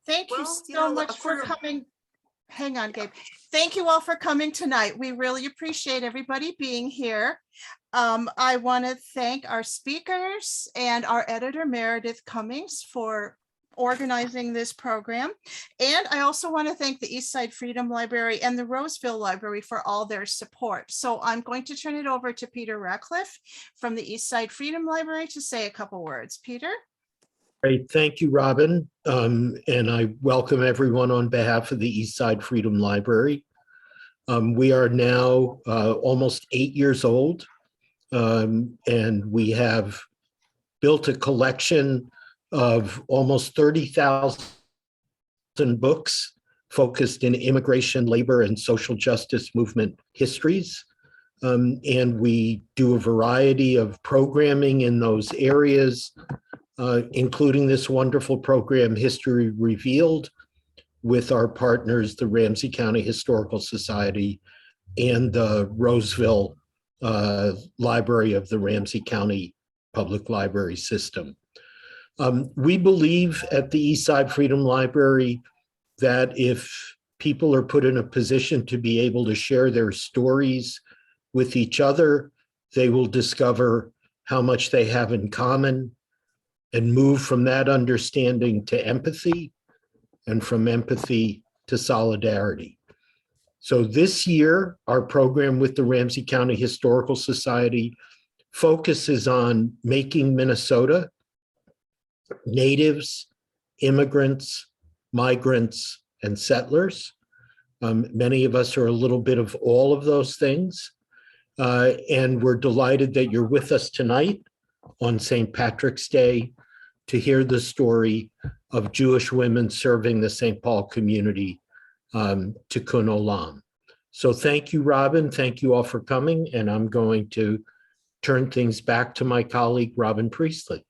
Thank you Well, you so know, much for coming. Hang on, Gabe. Thank you all for coming tonight. We really appreciate everybody being here. I want to thank our speakers and our editor, Meredith Cummings, for organizing this program. And I also want to thank the Eastside Freedom Library and the Roseville Library for all their support. So I'm going to turn it over to Peter Ratcliffe from the Eastside Freedom Library to say a couple words. Peter? Great, thank you, Robin. And I welcome everyone on behalf of the Eastside Freedom Library. We are now almost 8 years old, and we have built a collection of almost 30,000 books focused in immigration, labor, and social justice movement histories. And we do a variety of programming in those areas, including this wonderful program, History Revealed, with our partners, the Ramsey County Historical Society and the Roseville Library of the Ramsey County Public Library System. We believe at the Eastside Freedom Library that if people are put in a position to be able to share their stories with each other, they will discover how much they have in common and move from that understanding to empathy, and from empathy to solidarity. So this year, our program with the Ramsey County Historical Society focuses on making Minnesota natives, immigrants, migrants, and settlers. Many of us are a little bit of all of those things. And we're delighted that you're with us tonight on St. Patrick's Day to hear the story of Jewish women serving the St. Paul community, Tikkun Olam. So thank you, Robin. Thank you all for coming. And I'm going to turn things back to my colleague, Robin Priestley.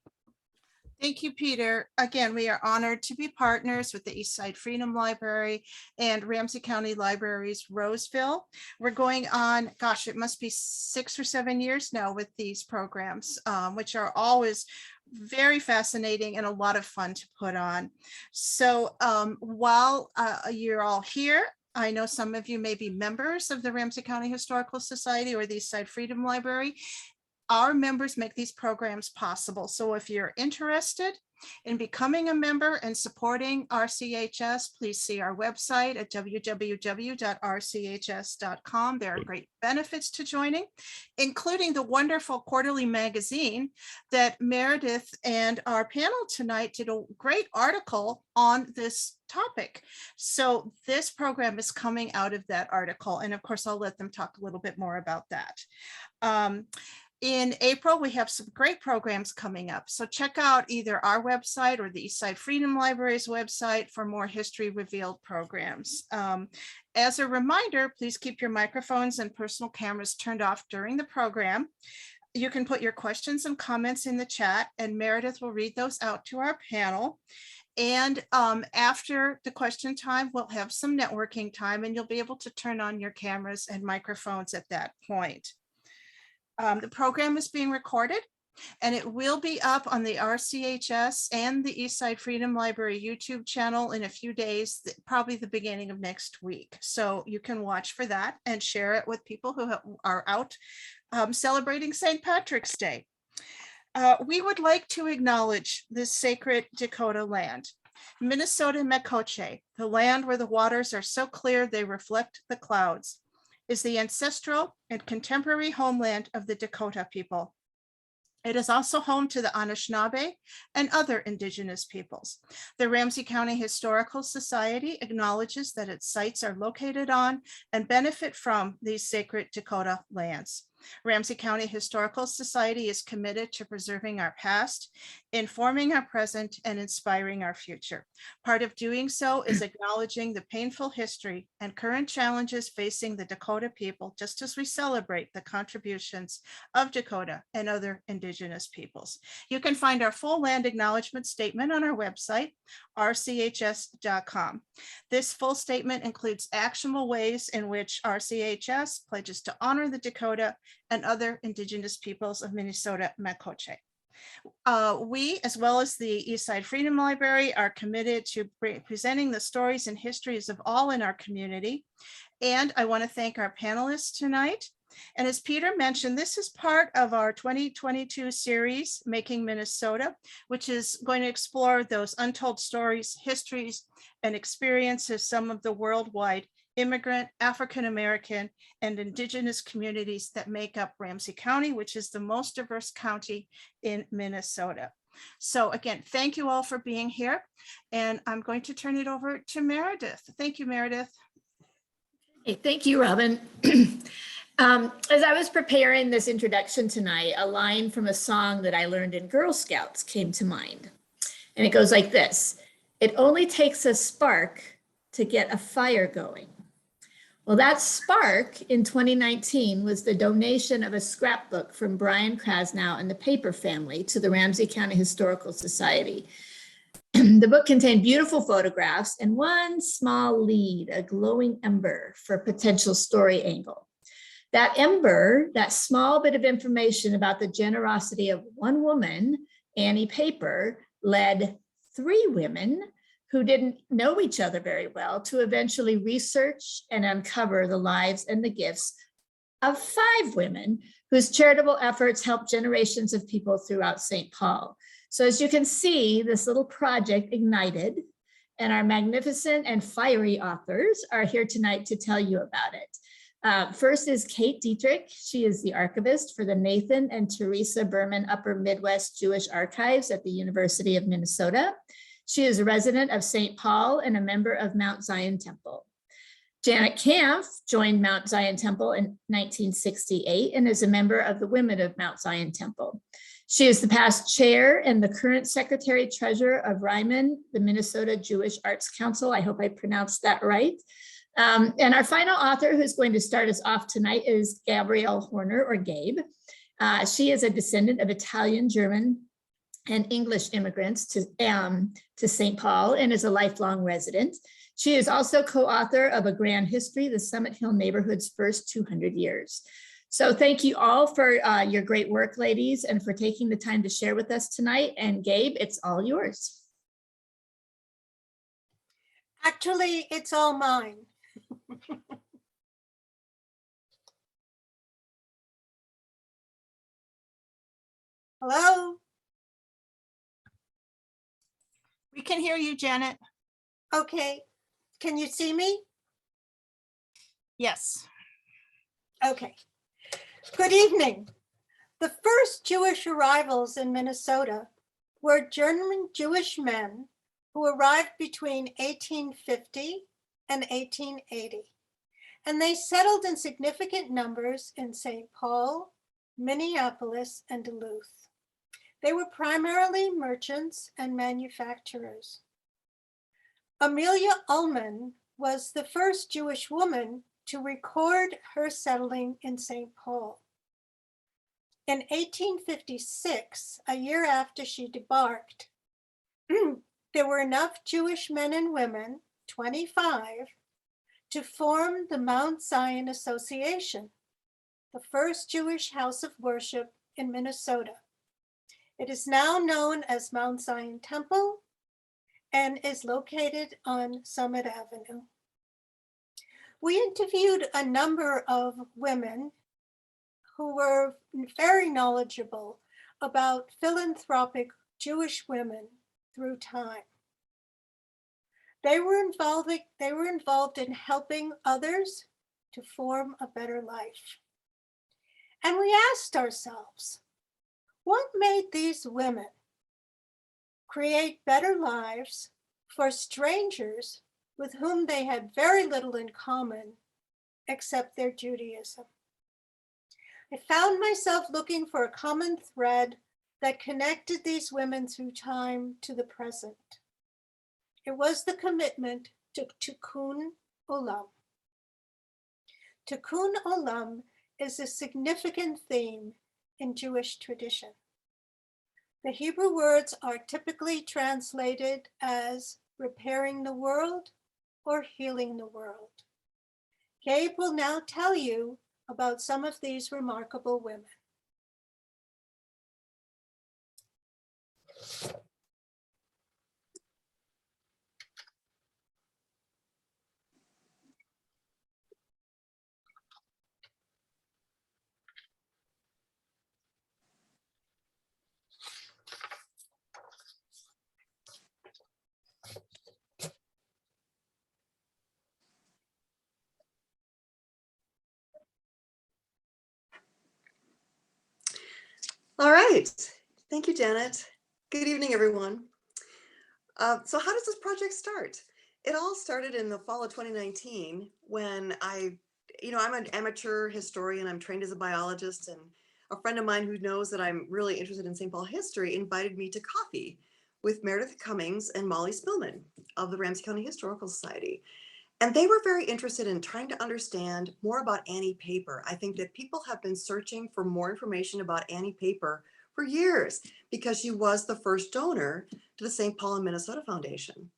Thank you, Peter. Again, we are honored to be partners with the Eastside Freedom Library and Ramsey County Libraries Roseville. We're going on, gosh, it must be 6 or 7 years now with these programs, which are always very fascinating and a lot of fun to put on. So while you're all here, I know some of you may be members of the Ramsey County Historical Society or the Eastside Freedom Library. Our members make these programs possible. So if you're interested in becoming a member and supporting RCHS, please see our website at www.rchs.com. There are great benefits to joining, including the wonderful quarterly magazine that Meredith and our panel tonight did a great article on this topic. So this program is coming out of that article. And of course, I'll let them talk a little bit more about that. In April, we have some great programs coming up. So check out either our website or the Eastside Freedom Library's website for more History Revealed programs. As a reminder, please keep your microphones and personal cameras turned off during the program. You can put your questions and comments in the chat, and Meredith will read those out to our panel. And after the question time, we'll have some networking time, and you'll be able to turn on your cameras and microphones at that point. The program is being recorded, and it will be up on the RCHS and the Eastside Freedom Library YouTube channel in a few days, probably the beginning of next week. So you can watch for that and share it with people who are out celebrating St. Patrick's Day. We would like to acknowledge this sacred Dakota land, Minnesota Makoche, the land where the waters are so clear they reflect the clouds, is the ancestral and contemporary homeland of the Dakota people. It is also home to the Anishinaabe and other indigenous peoples. The Ramsey County Historical Society acknowledges that its sites are located on and benefit from these sacred Dakota lands. Ramsey County Historical Society is committed to preserving our past, informing our present, and inspiring our future. Part of doing so is acknowledging the painful history and current challenges facing the Dakota people, just as we celebrate the contributions of Dakota and other indigenous peoples. You can find our full land acknowledgement statement on our website, rchs.com. This full statement includes actionable ways in which RCHS pledges to honor the Dakota and other indigenous peoples of Minnesota Makoche. We, as well as the Eastside Freedom Library, are committed to presenting the stories and histories of all in our community. And I want to thank our panelists tonight. And as Peter mentioned, this is part of our 2022 series, Making Minnesota, which is going to explore those untold stories, histories, and experiences some of the worldwide immigrant, African-American, and Indigenous communities that make up Ramsey County, which is the most diverse county in Minnesota. So again, thank you all for being here. And I'm going to turn it over to Meredith. Thank you, Meredith. Hey, thank you, Robin. As I was preparing this introduction tonight, a line from a song that I learned in Girl Scouts came to mind. And it goes like this: "It only takes a spark to get a fire going." Well, that spark in 2019 was the donation of a scrapbook from Brian Krasnow and the Paper family to the Ramsey County Historical Society. The book contained beautiful photographs and one small lead, a glowing ember for a potential story angle. That ember, that small bit of information about the generosity of one woman, Annie Paper, led 3 women who didn't know each other very well to eventually research and uncover the lives and the gifts of 5 women whose charitable efforts helped generations of people throughout St. Paul. So as you can see, this little project ignited, and our magnificent and fiery authors are here tonight to tell you about it. First is Kate Dietrick. She is the archivist for the Nathan and Teresa Berman Upper Midwest Jewish Archives at the University of Minnesota. She is a resident of St. Paul and a member of Mount Zion Temple. Janet Kampf joined Mount Zion Temple in 1968 and is a member of the Women of Mount Zion Temple. She is the past chair and the current secretary treasurer of Ryman, the Minnesota Jewish Arts Council. I hope I pronounced that right. And our final author who's going to start us off tonight is Gabrielle Horner, or Gabe. She is a descendant of Italian, German, and English immigrants to St. Paul and is a lifelong resident. She is also co-author of A Grand History, the Summit Hill Neighborhood's First 200 Years. So thank you all for your great work, ladies, and for taking the time to share with us tonight. And Gabe, it's all yours. Actually, it's all mine. Hello? We can hear you, Janet. Okay. Can you see me? Yes. Okay. Good evening. The first Jewish arrivals in Minnesota were German Jewish men who arrived between 1850 and 1880, and they settled in significant numbers in St. Paul, Minneapolis, and Duluth. They were primarily merchants and manufacturers. Amelia Ullman was the first Jewish woman to record her settling in St. Paul. In 1856, a year after she debarked, there were enough Jewish men and women, 25, to form the Mount Zion Association, the first Jewish house of worship in Minnesota. It is now known as Mount Zion Temple and is located on Summit Avenue. We interviewed a number of women who were very knowledgeable about philanthropic Jewish women through time. They were involved in helping others to form a better life. And we asked ourselves, what made these women create better lives for strangers with whom they had very little in common except their Judaism? I found myself looking for a common thread that connected these women through time to the present. It was the commitment to Tikkun Olam. Tikkun Olam is a significant theme in Jewish tradition. The Hebrew words are typically translated as repairing the world or healing the world. Gabe will now tell you about some of these remarkable women. All right. Thank you, Janet. Good evening, everyone. So how does this project start? It all started in the fall of 2019 when I'm an amateur historian. I'm trained as a biologist, and a friend of mine who knows that I'm really interested in St. Paul history invited me to coffee with Meredith Cummings and Molly Spillman of the Ramsey County Historical Society. And they were very interested in trying to understand more about Annie Paper. I think that people have been searching for more information about Annie Paper for years because she was the first donor to the St. Paul and Minnesota Foundation.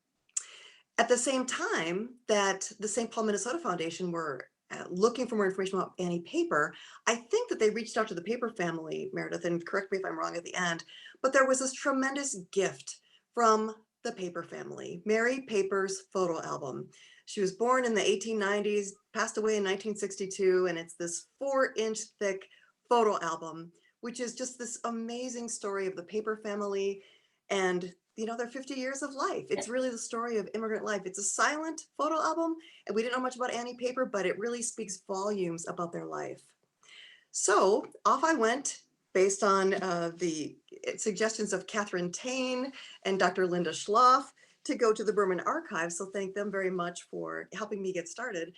At the same time that the St. Paul Minnesota Foundation were looking for more information about Annie Paper, I think that they reached out to the Paper family, Meredith, and correct me if I'm wrong at the end, but there was this tremendous gift from the Paper family, Mary Paper's photo album. She was born in the 1890s, passed away in 1962, and it's this 4-inch thick photo album, which is just this amazing story of the Paper family and their 50 years of life. It's really the story of immigrant life. It's a silent photo album, and we didn't know much about Annie Paper, but it really speaks volumes about their life. So off I went based on the suggestions of Catherine Tain and Dr. Linda Schloff to go to the Berman Archives. So thank them very much for helping me get started.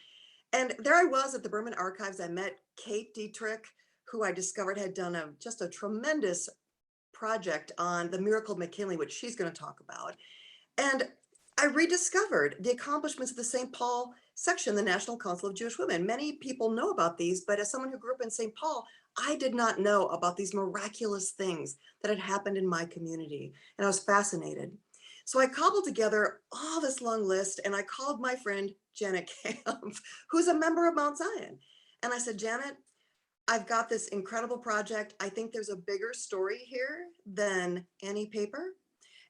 And there I was at the Berman Archives. I met Kate Dietrick, who I discovered had done just a tremendous project on the miracle of McKinley, which she's going to talk about. And I rediscovered the accomplishments of the St. Paul section, the National Council of Jewish Women. Many people know about these, but as someone who grew up in St. Paul, I did not know about these miraculous things that had happened in my community. And I was fascinated. So I cobbled together all this long list, and I called my friend Janet Kampf, who's a member of Mount Zion. And I said, Janet, I've got this incredible project. I think there's a bigger story here than Annie Paper.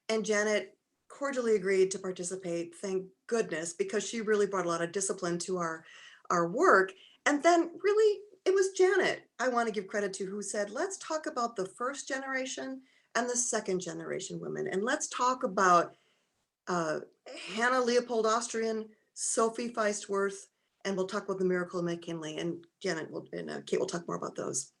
And Janet cordially agreed to participate, thank goodness, because she really brought a lot of discipline to our work. And then really, it was Janet, I want to give credit to, who said, let's talk about the first generation and the second generation women. And let's talk about Hannah Leopold Austrian, Sophie Wirth, and we'll talk about the miracle of McKinley. And Janet and Kate will talk more about those.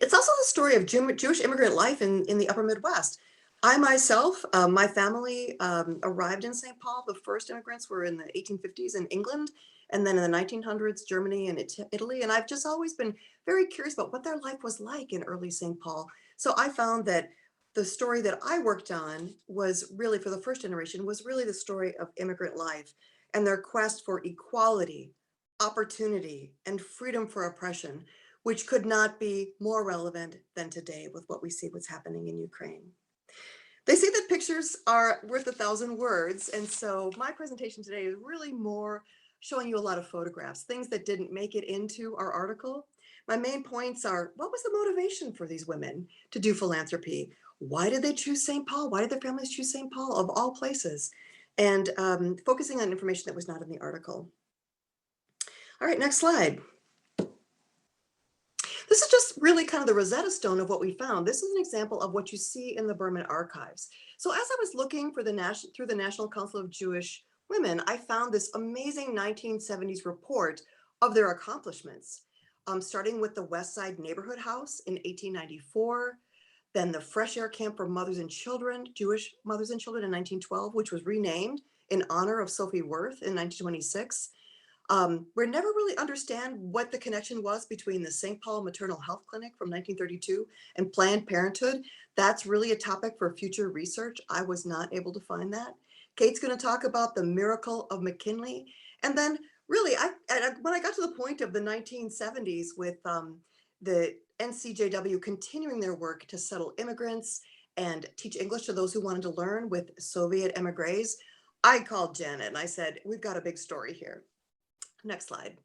It's also the story of Jewish immigrant life in the upper Midwest. I myself, my family arrived in St. Paul. The first immigrants were in the 1850s in England, and then in the 1900s, Germany and Italy. And I've just always been very curious about what their life was like in early St. Paul. So I found that the story that I worked on was really, for the first generation, was really the story of immigrant life and their quest for equality, opportunity, and freedom for oppression, which could not be more relevant than today with what we see what's happening in Ukraine. They say that pictures are worth 1,000 words. And so my presentation today is really more showing you a lot of photographs, things that didn't make it into our article. My main points are, what was the motivation for these women to do philanthropy? Why did they choose St. Paul? Why did their families choose St. Paul of all places? And focusing on information that was not in the article. All right, next slide. This is just really kind of the Rosetta Stone of what we found. This is an example of what you see in the Berman Archives. So as I was looking for through the National Council of Jewish Women, I found this amazing 1970s report of their accomplishments, starting with the West Side Neighborhood House in 1894, then the Fresh Air Camp for Mothers and Children, Jewish Mothers and Children in 1912, which was renamed in honor of Sophie Wirth in 1926. We never really understand what the connection was between the St. Paul Maternal Health Clinic from 1932 and Planned Parenthood. That's really a topic for future research. I was not able to find that. Kate's going to talk about the miracle of McKinley. And then really, when I got to the point of the 1970s with the NCJW continuing their work to settle immigrants and teach English to those who wanted to learn with Soviet emigres, I called Janet and I said, we've got a big story here. Next slide.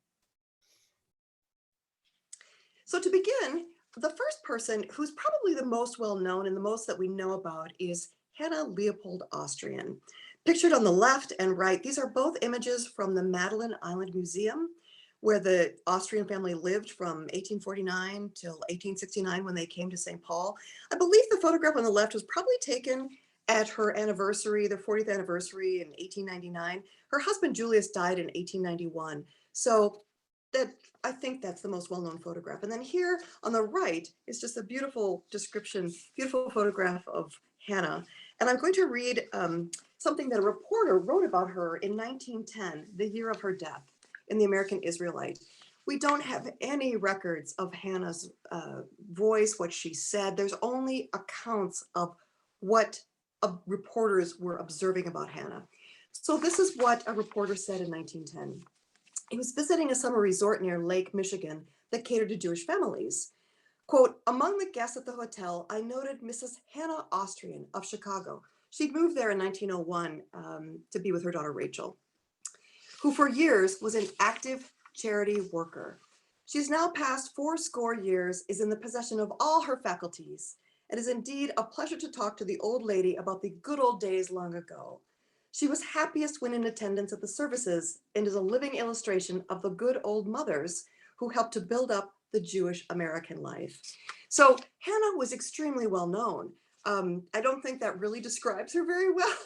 So to begin, the first person who's probably the most well-known and the most that we know about is Hannah Leopold Austrian. Pictured on the left and right, these are both images from the Madeline Island Museum, where the Austrian family lived from 1849 till 1869 when they came to St. Paul. I believe the photograph on the left was probably taken at her anniversary, their 40th anniversary in 1899. Her husband Julius died in 1891. So that, I think that's the most well-known photograph. And then here on the right is just a beautiful description, beautiful photograph of Hannah. And I'm going to read something that a reporter wrote about her in 1910, the year of her death, in the American Israelite. We don't have any records of Hannah's voice, what she said. There's only accounts of what reporters were observing about Hannah. So this is what a reporter said in 1910. He was visiting a summer resort near Lake Michigan that catered to Jewish families. Quote, among the guests at the hotel, I noted Mrs. Hannah Austrian of Chicago. She'd moved there in 1901 to be with her daughter Rachel, who for years was an active charity worker. She's now past 80 years, is in the possession of all her faculties. It is indeed a pleasure to talk to the old lady about the good old days long ago. She was happiest when in attendance at the services and is a living illustration of the good old mothers who helped to build up the Jewish American life. So Hannah was extremely well known. I don't think that really describes her very well,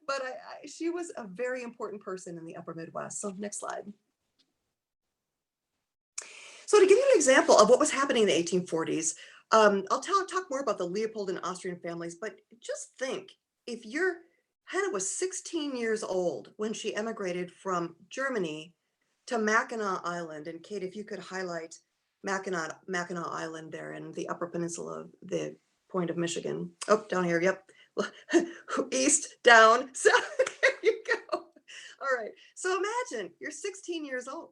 but she was a very important person in the Upper Midwest. So next slide. So to give you an example of what was happening in the 1840s, I'll talk more about the Leopold and Austrian families, but just think, if Hannah was 16 years old when she emigrated from Germany to Mackinac Island. And Kate, if you could highlight Mackinac Island there in the Upper Peninsula, the point of Michigan. Oh, down here, yep. East, down, south, there you go. All right, so imagine you're 16 years old.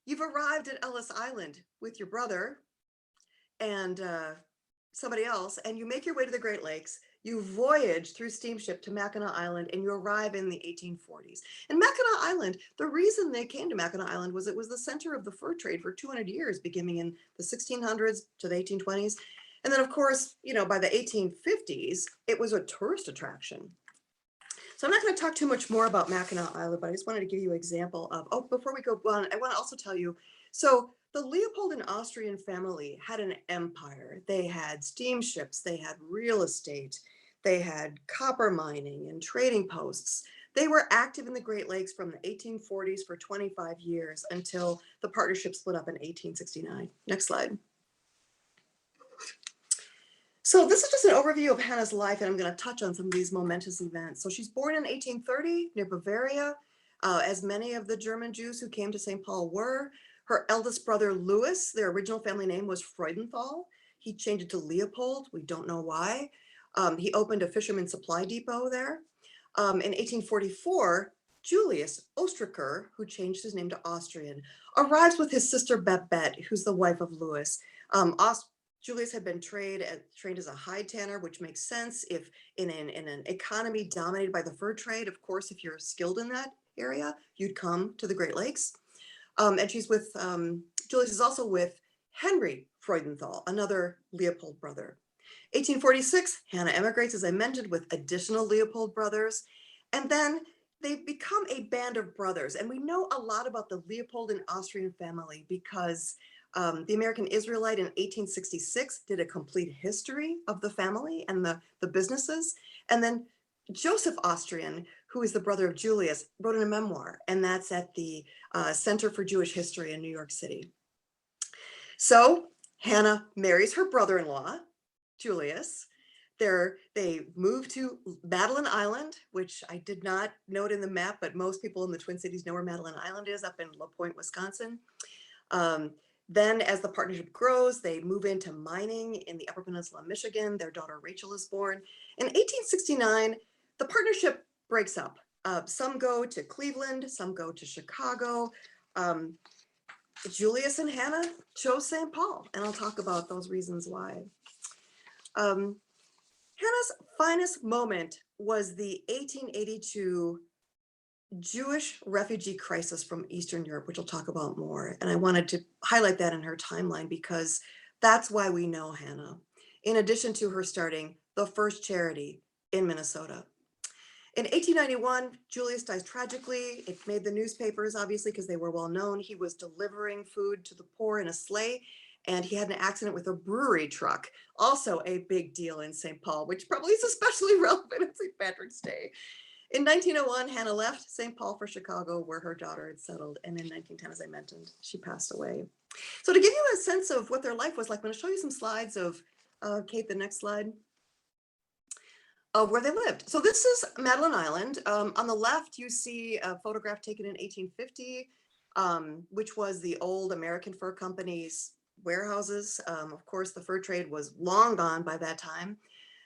You've arrived at Ellis Island with your brother and somebody else, and you make your way to the Great Lakes. You voyage through steamship to Mackinac Island and you arrive in the 1840s. And Mackinac Island, the reason they came to Mackinac Island was it was the center of the fur trade for 200 years, beginning in the 1600s to the 1820s. And then of course, by the 1850s, it was a tourist attraction. So I'm not going to talk too much more about Mackinac Island, but I just wanted to give you an example of, before we go on, I want to also tell you, so the Leopold and Austrian family had an empire. They had steamships, they had real estate, they had copper mining and trading posts. They were active in the Great Lakes from the 1840s for 25 years until the partnership split up in 1869. Next slide. So this is just an overview of Hannah's life, and I'm going to touch on some of these momentous events. So she's born in 1830 near Bavaria, as many of the German Jews who came to St. Paul were. Her eldest brother, Louis, their original family name was Freudenthal. He changed it to Leopold. We don't know why. He opened a fisherman's supply depot there. In 1844, Julius Ostriker, who changed his name to Austrian, arrives with his sister Babette, who's the wife of Louis. Julius had been trained as a hide tanner, which makes sense if in an economy dominated by the fur trade. Of course, if you're skilled in that area, you'd come to the Great Lakes. And she's with, Julius is also with Henry Freudenthal, another Leopold brother. 1846, Hannah emigrates, as I mentioned, with additional Leopold brothers. And then they become a band of brothers. And we know a lot about the Leopold and Austrian family because the American Israelite in 1866 did a complete history of the family and the businesses. And then Joseph Austrian, who is the brother of Julius, wrote a memoir, and that's at the Center for Jewish History in New York City. So Hannah marries her brother-in-law, Julius. They moved to Madeline Island, which I did not note in the map, but most people in the Twin Cities know where Madeline Island is, up in La Pointe, Wisconsin. Then as the partnership grows, they move into mining in the Upper Peninsula of Michigan. Their daughter Rachel is born. In 1869, the partnership breaks up. Some go to Cleveland, some go to Chicago. Julius and Hannah chose St. Paul, and I'll talk about those reasons why. Hannah's finest moment was the 1882 Jewish refugee crisis from Eastern Europe, which I'll talk about more. And I wanted to highlight that in her timeline because That's why we know Hannah, in addition to her starting the first charity in Minnesota. In 1891, Julius dies tragically. It made the newspapers, obviously, because they were well known. He was delivering food to the poor in a sleigh, and he had an accident with a brewery truck, also a big deal in St. Paul, which probably is especially relevant on St. Patrick's Day. In 1901, Hannah left St. Paul for Chicago, where her daughter had settled. And in 1910, as I mentioned, she passed away. So to give you a sense of what their life was like, I'm going to show you some slides of, Kate, the next slide, of where they lived. So this is Madeline Island. On the left, you see a photograph taken in 1850, which was the old American Fur Company's warehouses. Of course, the fur trade was long gone by that time.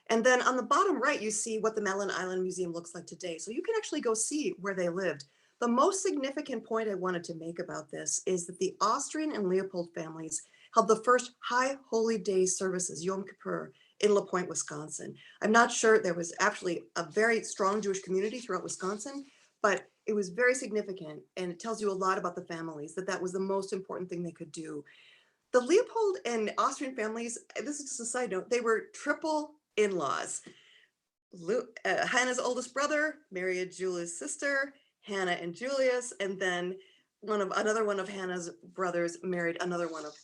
And then on the bottom right, you see what the Madeline Island Museum looks like today. So you can actually go see where they lived. The most significant point I wanted to make about this is that the Austrian and Leopold families held the first High Holy Day services, Yom Kippur, in La Pointe, Wisconsin. I'm not sure, there was actually a very strong Jewish community throughout Wisconsin, but it was very significant, and it tells you a lot about the families, that was the most important thing they could do. The Leopold and Austrian families, this is just a side note, they were triple in-laws. Hannah's oldest brother married Julia's sister, Hannah and Julius, and then another one of Hannah's brothers married another one of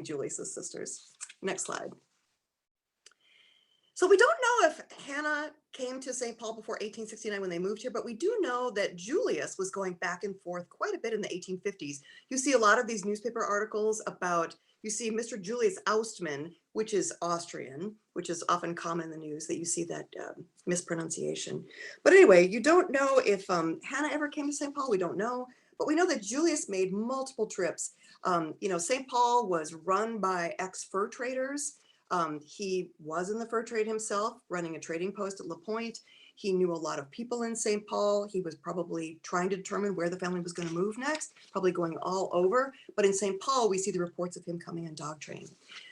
Julius's sisters. Next slide. So we don't know if Hannah came to St. Paul before 1869 when they moved here, but we do know that Julius was going back and forth quite a bit in the 1850s. You see a lot of these newspaper articles about, you see Mr. Julius Austmann, which is Austrian, which is often common in the news that you see that mispronunciation. But anyway, you don't know if Hannah ever came to St. Paul, we don't know, but we know that Julius made multiple trips. St. Paul was run by ex-fur traders. He was in the fur trade himself, running a trading post at La Pointe. He knew a lot of people in St. Paul. He was probably trying to determine where the family was going to move next, probably going all over. But in St. Paul, we see the reports of him coming in dog train.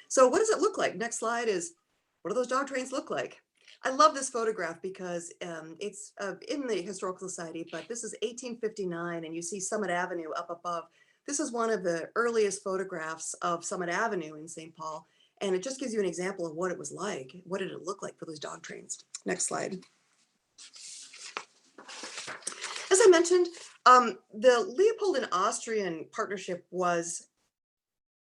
So what does it look like? Next slide is, what do those dog trains look like? I love this photograph because it's in the Historical Society, but this is 1859, and you see Summit Avenue up above. This is one of the earliest photographs of Summit Avenue in St. Paul. And it just gives you an example of what it was like. What did it look like for those dog trains? Next slide. As I mentioned, the Leopold and Austrian partnership was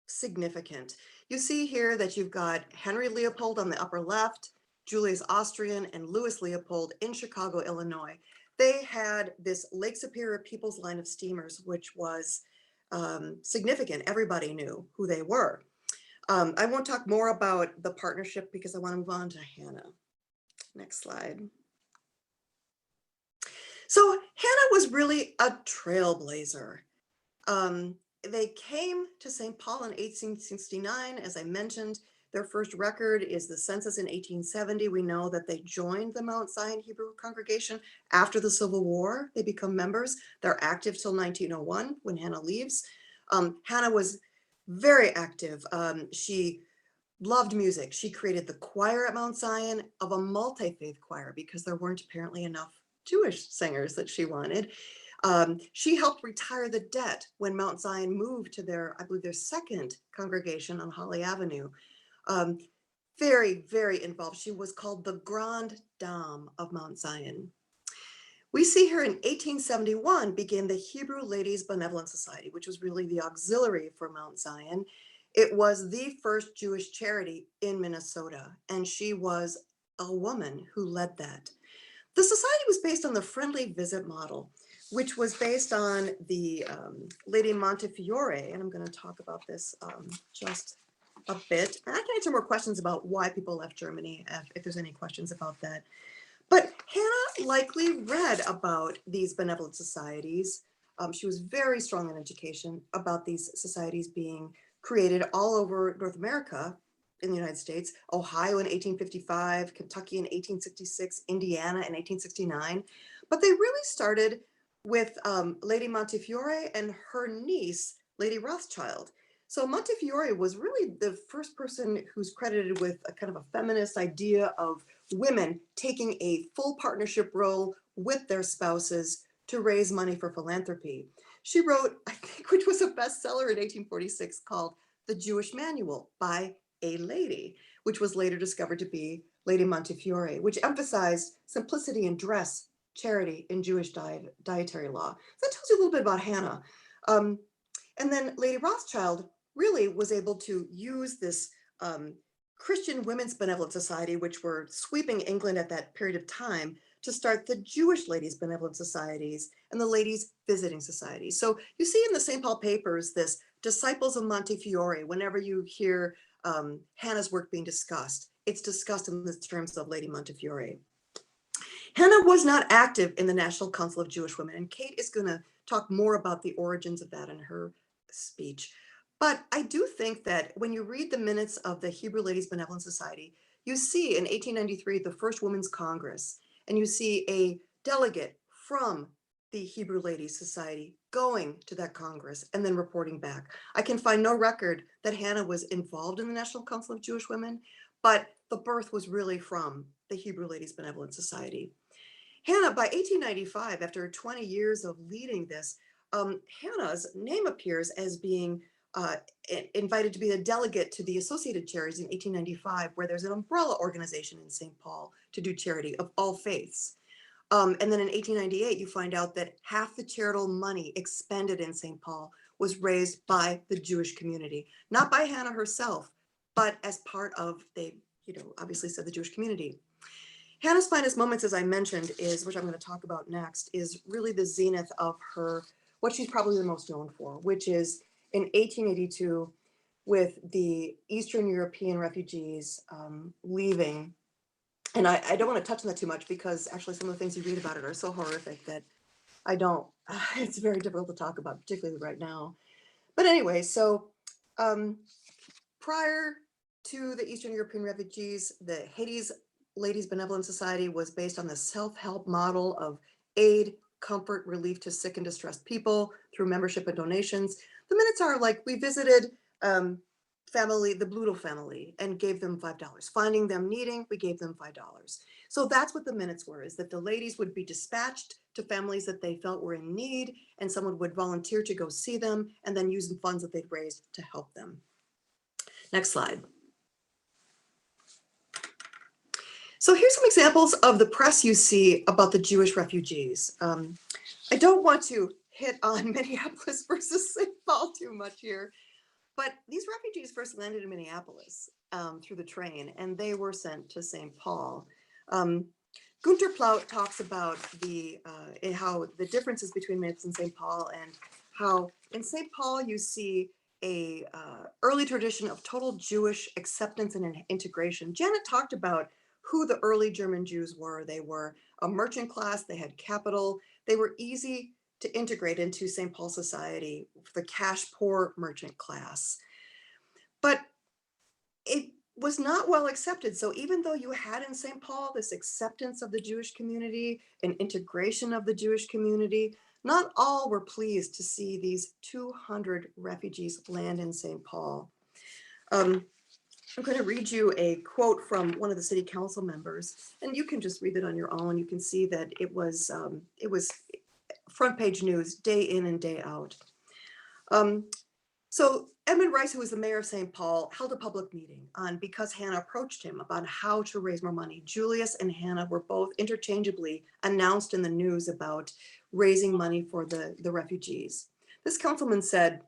significant. You see here that you've got Henry Leopold on the upper left, Julius Austrian, and Louis Leopold in Chicago, Illinois. They had this Lake Superior People's Line of steamers, which was significant. Everybody knew who they were. I won't talk more about the partnership because I want to move on to Hannah. Next slide. So Hannah was really a trailblazer. They came to St. Paul in 1869, as I mentioned. Their first record is the census in 1870. We know that they joined the Mount Zion Hebrew congregation after the Civil War. They become members. They're active till 1901 when Hannah leaves. Hannah was very active. She loved music. She created the choir at Mount Zion, of a multi-faith choir, because there weren't apparently enough Jewish singers that she wanted. She helped retire the debt when Mount Zion moved to their, I believe, their second congregation on Holly Avenue. Very, very involved. She was called the Grande Dame of Mount Zion. We see here in 1871 begin the Hebrew Ladies Benevolent Society, which was really the auxiliary for Mount Zion. It was the first Jewish charity in Minnesota, and she was a woman who led that. The society was based on the friendly visit model, which was based on the Lady Montefiore, and I'm going to talk about this just a bit. And I can answer more questions about why people left Germany if there's any questions about that. But Hannah likely read about these benevolent societies. She was very strong in education about these societies being created all over North America, in the United States, Ohio in 1855, Kentucky in 1866, Indiana in 1869. But they really started with Lady Montefiore and her niece, Lady Rothschild. So Montefiore was really the first person who's credited with a kind of a feminist idea of women taking a full partnership role with their spouses to raise money for philanthropy. She wrote, I think, which was a bestseller in 1846, called The Jewish Manual by a Lady, which was later discovered to be Lady Montefiore, which emphasized simplicity in dress, charity, and Jewish dietary law. So that tells you a little bit about Hannah. And then Lady Rothschild really was able to use this Christian Women's Benevolent Society, which were sweeping England at that period of time, to start the Jewish Ladies Benevolent Societies and the Ladies Visiting Societies. So you see in the St. Paul papers, this Disciples of Montefiore. Whenever you hear Hannah's work being discussed, it's discussed in the terms of Lady Montefiore. Hannah was not active in the National Council of Jewish Women, and Kate is going to talk more about the origins of that in her speech. But I do think that when you read the minutes of the Hebrew Ladies Benevolent Society, you see in 1893 the first Women's Congress, and you see a delegate from the Hebrew Ladies Society going to that Congress and then reporting back. I can find no record that Hannah was involved in the National Council of Jewish Women, but the birth was really from the Hebrew Ladies Benevolent Society. Hannah, by 1895, after 20 years of leading this, Hannah's name appears as being invited to be a delegate to the Associated Charities in 1895, where there's an umbrella organization in St. Paul to do charity of all faiths. And then in 1898, you find out that half the charitable money expended in St. Paul was raised by the Jewish community, not by Hannah herself, but as part of, they, obviously said the Jewish community. Hannah's finest moments, as I mentioned, is, which I'm going to talk about next, is really the zenith of her, what she's probably the most known for, which is in 1882 with the Eastern European refugees leaving. And I don't want to touch on that too much because actually some of the things you read about it are so horrific that I don't, it's very difficult to talk about, particularly right now. But anyway, so prior to the Eastern European refugees, the Haiti's Ladies Benevolent Society was based on the self-help model of aid, comfort, relief to sick and distressed people through membership and donations. The minutes are like, we visited the Bludel family and gave them $5. Finding them needing, we gave them $5. So that's what the minutes were, is that the ladies would be dispatched to families that they felt were in need, and someone would volunteer to go see them and then use the funds that they'd raised to help them. Next slide. So here's some examples of the press you see about the Jewish refugees. I don't want to hit on Minneapolis versus St. Paul too much here, but these refugees first landed in Minneapolis through the train, and they were sent to St. Paul. Gunter Plaut talks about how the differences between Minneapolis and St. Paul, and how in St. Paul you see a early tradition of total Jewish acceptance and integration. Janet talked about who the early German Jews were. They were a merchant class, they had capital, they were easy to integrate into St. Paul society, the cash poor merchant class. But it was not well accepted. So even though you had in St. Paul this acceptance of the Jewish community and integration of the Jewish community, not all were pleased to see these 200 refugees land in St. Paul. I'm going to read you a quote from one of the city council members, and you can just read it on your own. You can see that it was front page news day in and day out. So Edmund Rice, who was the mayor of St. Paul, held a public meeting on because Hannah approached him about how to raise more money. Julius and Hannah were both interchangeably announced in the news about raising money for the refugees. This councilman said,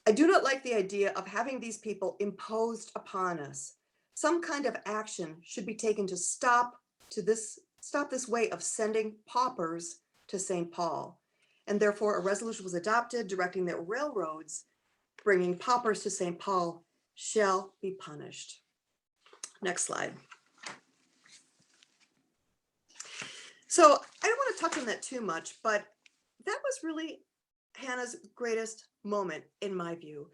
"I do not like the idea of having these people imposed upon us. Some kind of action should be taken to stop this way of sending paupers to St. Paul. And therefore a resolution was adopted directing that railroads bringing paupers to St. Paul shall be punished." Next slide. So I don't want to touch on that too much, but that was really Hannah's greatest moment, in my view.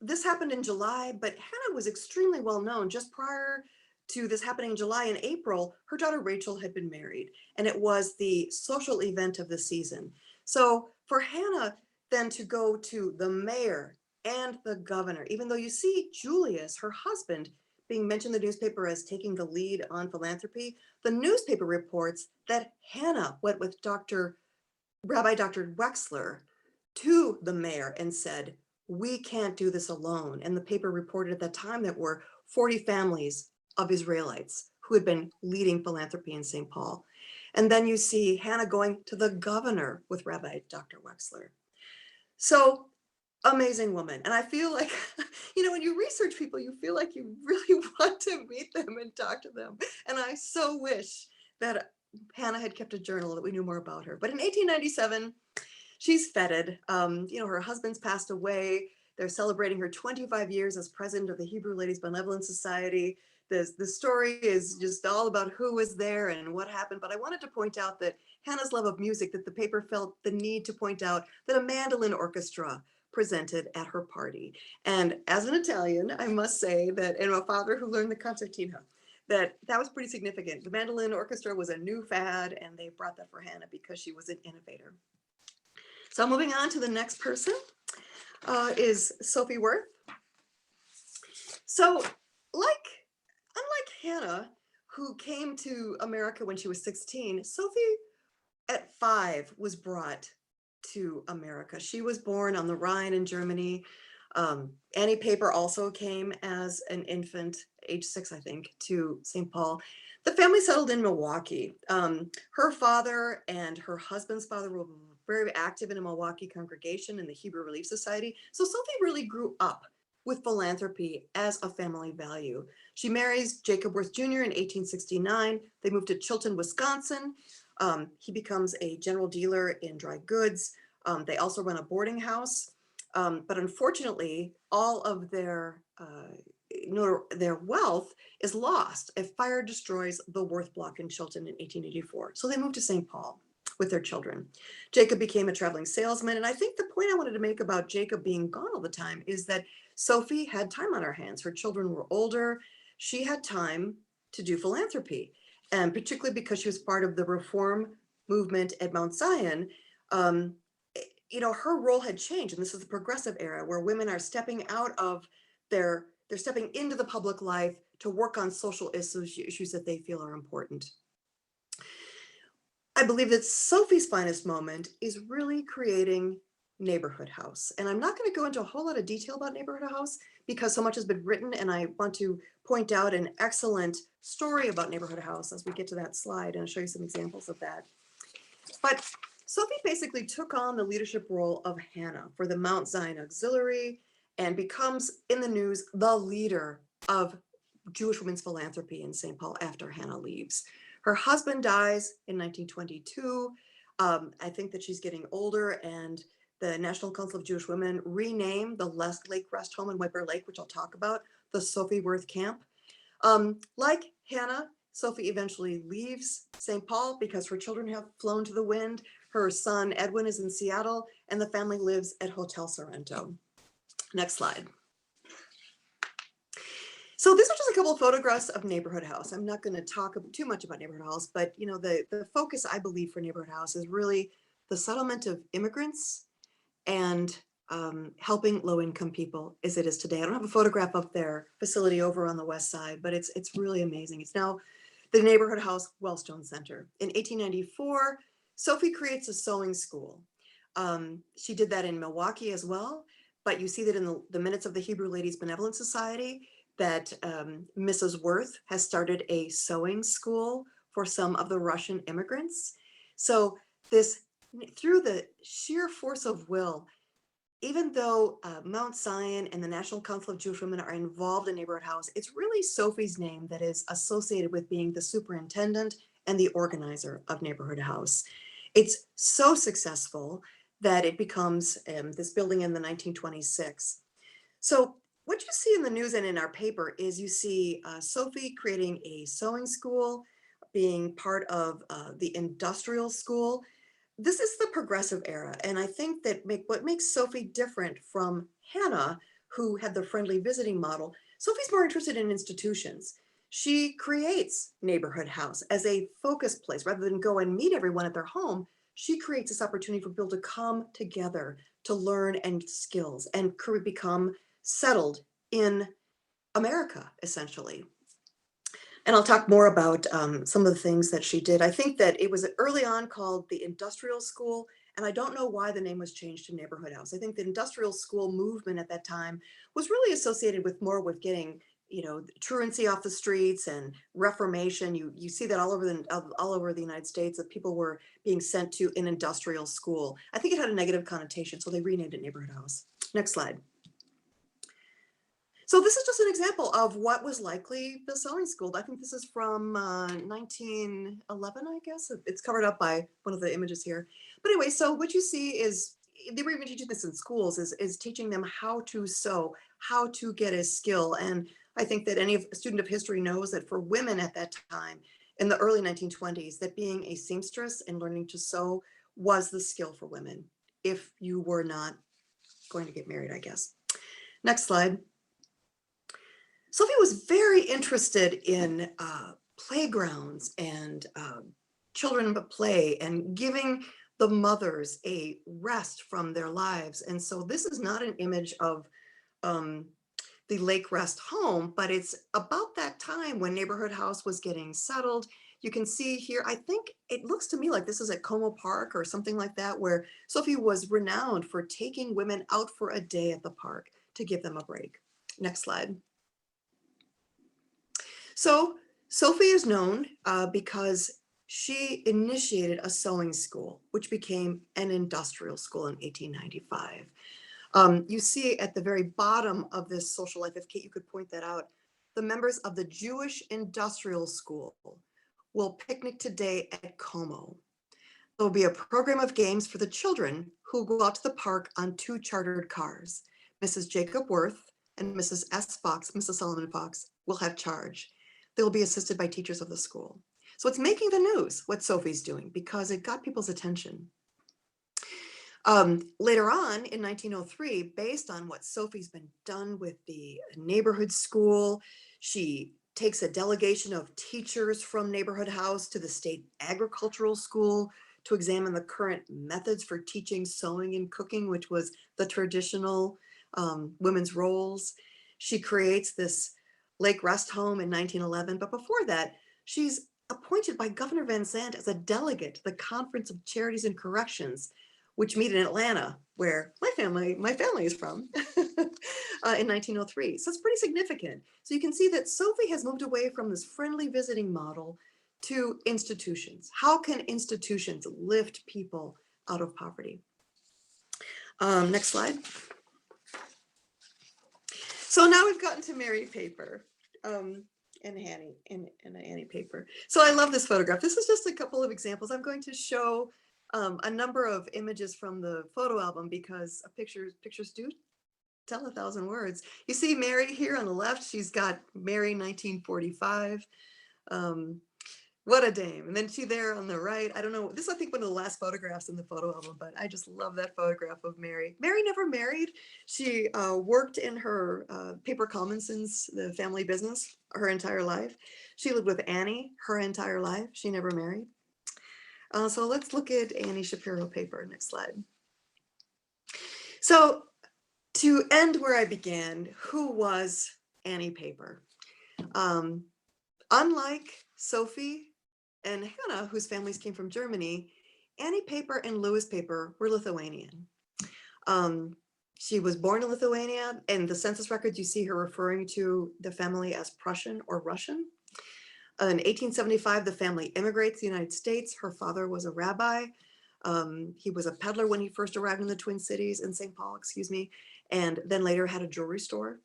This happened in July, but Hannah was extremely well known. Just prior to this happening in July and April, her daughter Rachel had been married, and it was the social event of the season. So for Hannah then to go to the mayor and the governor, even though you see Julius, her husband, being mentioned in the newspaper as taking the lead on philanthropy, the newspaper reports that Hannah went with Rabbi Dr. Wexler to the mayor and said, we can't do this alone. And the paper reported at that time that were 40 families of Israelites who had been leading philanthropy in St. Paul. And then you see Hannah going to the governor with Rabbi Dr. Wexler. So amazing woman. And I feel like, you know, when you research people, you feel like you really want to meet them and talk to them. And I so wish that Hannah had kept a journal, that we knew more about her. But in 1897, she's feted. You know, her husband's passed away. They're celebrating her 25 years as president of the Hebrew Ladies Benevolent Society. The story is just all about who was there and what happened. But I wanted to point out that Hannah's love of music, that the paper felt the need to point out that a mandolin orchestra presented at her party. And as an Italian, I must say that, and a father who learned the concertina, that was pretty significant. The mandolin orchestra was a new fad, and they brought that for Hannah because she was an innovator. So moving on to the next person is Sophie Wirth. So unlike Hannah, who came to America when she was 16, Sophie at 5 was brought to America. She was born on the Rhine in Germany. Annie Paper also came as an infant, age 6, I think, to St. Paul. The family settled in Milwaukee. Her father and her husband's father were very active in a Milwaukee congregation in the Hebrew Relief Society. So Sophie really grew up with philanthropy as a family value. She marries Jacob Wirth Jr. in 1869. They moved to Chilton, Wisconsin. He becomes a general dealer in dry goods. They also run a boarding house. But unfortunately, all of their wealth is lost. A fire destroys the Wirth block in Chilton in 1884. So they moved to St. Paul with their children. Jacob became a traveling salesman. And I think the point I wanted to make about Jacob being gone all the time is that Sophie had time on her hands. Her children were older. She had time to do philanthropy. And particularly because she was part of the reform movement at Mount Zion, you know, her role had changed. And this is the progressive era where women are stepping out of they're stepping into the public life to work on social issues that they feel are important. I believe that Sophie's finest moment is really creating Neighborhood House. And I'm not going to go into a whole lot of detail about Neighborhood House because so much has been written, and I want to point out an excellent story about Neighborhood House as we get to that slide, and I'll show you some examples of that. But Sophie basically took on the leadership role of Hannah for the Mount Zion Auxiliary and becomes in the news the leader of Jewish women's philanthropy in St. Paul after Hannah leaves. Her husband dies in 1922. I think that she's getting older, and the National Council of Jewish Women renamed the Lake Rest Home in White Bear Lake, which I'll talk about, the Sophie Wirth Camp. Like Hannah, Sophie eventually leaves St. Paul because her children have flown to the wind. Her son, Edwin, is in Seattle, and the family lives at Hotel Sorrento. Next slide. So these are just a couple of photographs of Neighborhood House. I'm not going to talk too much about Neighborhood House, but you know, the focus, I believe, for Neighborhood House is really the settlement of immigrants and helping low-income people as it is today. I don't have a photograph of their facility over on the west side, but it's really amazing. It's now the Neighborhood House Wellstone Center. In 1894, Sophie creates a sewing school. She did that in Milwaukee as well, but you see that in the minutes of the Hebrew Ladies Benevolent Society that Mrs. Wirth has started a sewing school for some of the Russian immigrants. So through the sheer force of will, even though Mount Zion and the National Council of Jewish Women are involved in Neighborhood House, it's really Sophie's name that is associated with being the superintendent and the organizer of Neighborhood House. It's so successful that it becomes this building in the 1926. So what you see in the news and in our paper is you see Sophie creating a sewing school, being part of the industrial school. This is the progressive era. And I think that what makes Sophie different from Hannah, who had the friendly visiting model, Sophie's more interested in institutions. She creates Neighborhood House as a focus place. Rather than go and meet everyone at their home, she creates this opportunity for people to come together to learn and skills and become settled in America, essentially. And I'll talk more about some of the things that she did. I think that it was early on called the Industrial School, And I don't know why the name was changed to neighborhood house. I think the industrial school movement at that time was really associated with more with getting, truancy off the streets and reformation. You see that all over the United States, that people were being sent to an industrial school. I think it had a negative connotation, so they renamed it neighborhood house. Next slide. So this is just an example of what was likely the sewing school. I think this is from 1911, I guess. It's covered up by one of the images here. But anyway, so what you see is, they were even teaching this in schools, is teaching them how to sew, how to get a skill. And I think that any student of history knows that for women at that time, in the early 1920s, that being a seamstress and learning to sew was the skill for women, if you were not going to get married, I guess. Next slide. Sophie was very interested in playgrounds and children but play, and giving the mothers a rest from their lives. And so this is not an image of the Lake Rest home, but it's about that time when neighborhood house was getting settled. You can see here, I think it looks to me like this is at Como Park or something like that, where Sophie was renowned for taking women out for a day at the park to give them a break. Next slide. So Sophie is known because she initiated a sewing school, which became an industrial school in 1895. You see at the very bottom of this social life, if Kate, you could point that out, the members of the Jewish Industrial School will picnic today at Como. There will be a program of games for the children who go out to the park on 2 chartered cars. Mrs. Jacob Wirth and Mrs. S. Fox, Mrs. Solomon Fox, will have charge. They will be assisted by teachers of the school. So it's making the news, what Sophie's doing, because it got people's attention. Later on in 1903, based on what Sophie's been done with the neighborhood school, she takes a delegation of teachers from neighborhood house to the state agricultural school to examine the current methods for teaching sewing and cooking, which was the traditional women's roles. She creates this Lake Rest home in 1911, but before that, she's appointed by Governor Van Zandt as a delegate to the Conference of Charities and Corrections, which meet in Atlanta, where my family is from, in 1903. So it's pretty significant. So you can see that Sophie has moved away from this friendly visiting model to institutions. How can institutions lift people out of poverty? Next slide. So now we've gotten to Mary Paper and Annie, and Annie Paper. So I love this photograph. This is just a couple of examples. I'm going to show a number of images from the photo album, because pictures do tell 1,000 words. You see Mary here on the left. She's got Mary 1945. What a dame. And then she there on the right. I don't know. This is, I think, one of the last photographs in the photo album, but I just love that photograph of Mary. Mary never married. She worked in her paper Collinson's, the family business, her entire life. She lived with Annie her entire life. She never married. So let's look at Annie Shapiro Paper. Next slide. So to end where I began, who was Annie Paper? Unlike Sophie and Hannah, whose families came from Germany, Annie Paper and Louis Paper were Lithuanian. She was born in Lithuania, and the census records, you see her referring to the family as Prussian or Russian. In 1875, the family immigrates to the United States. Her father was a rabbi. He was a peddler when he first arrived in the Twin Cities, in St. Paul, excuse me, and then later had a jewelry store.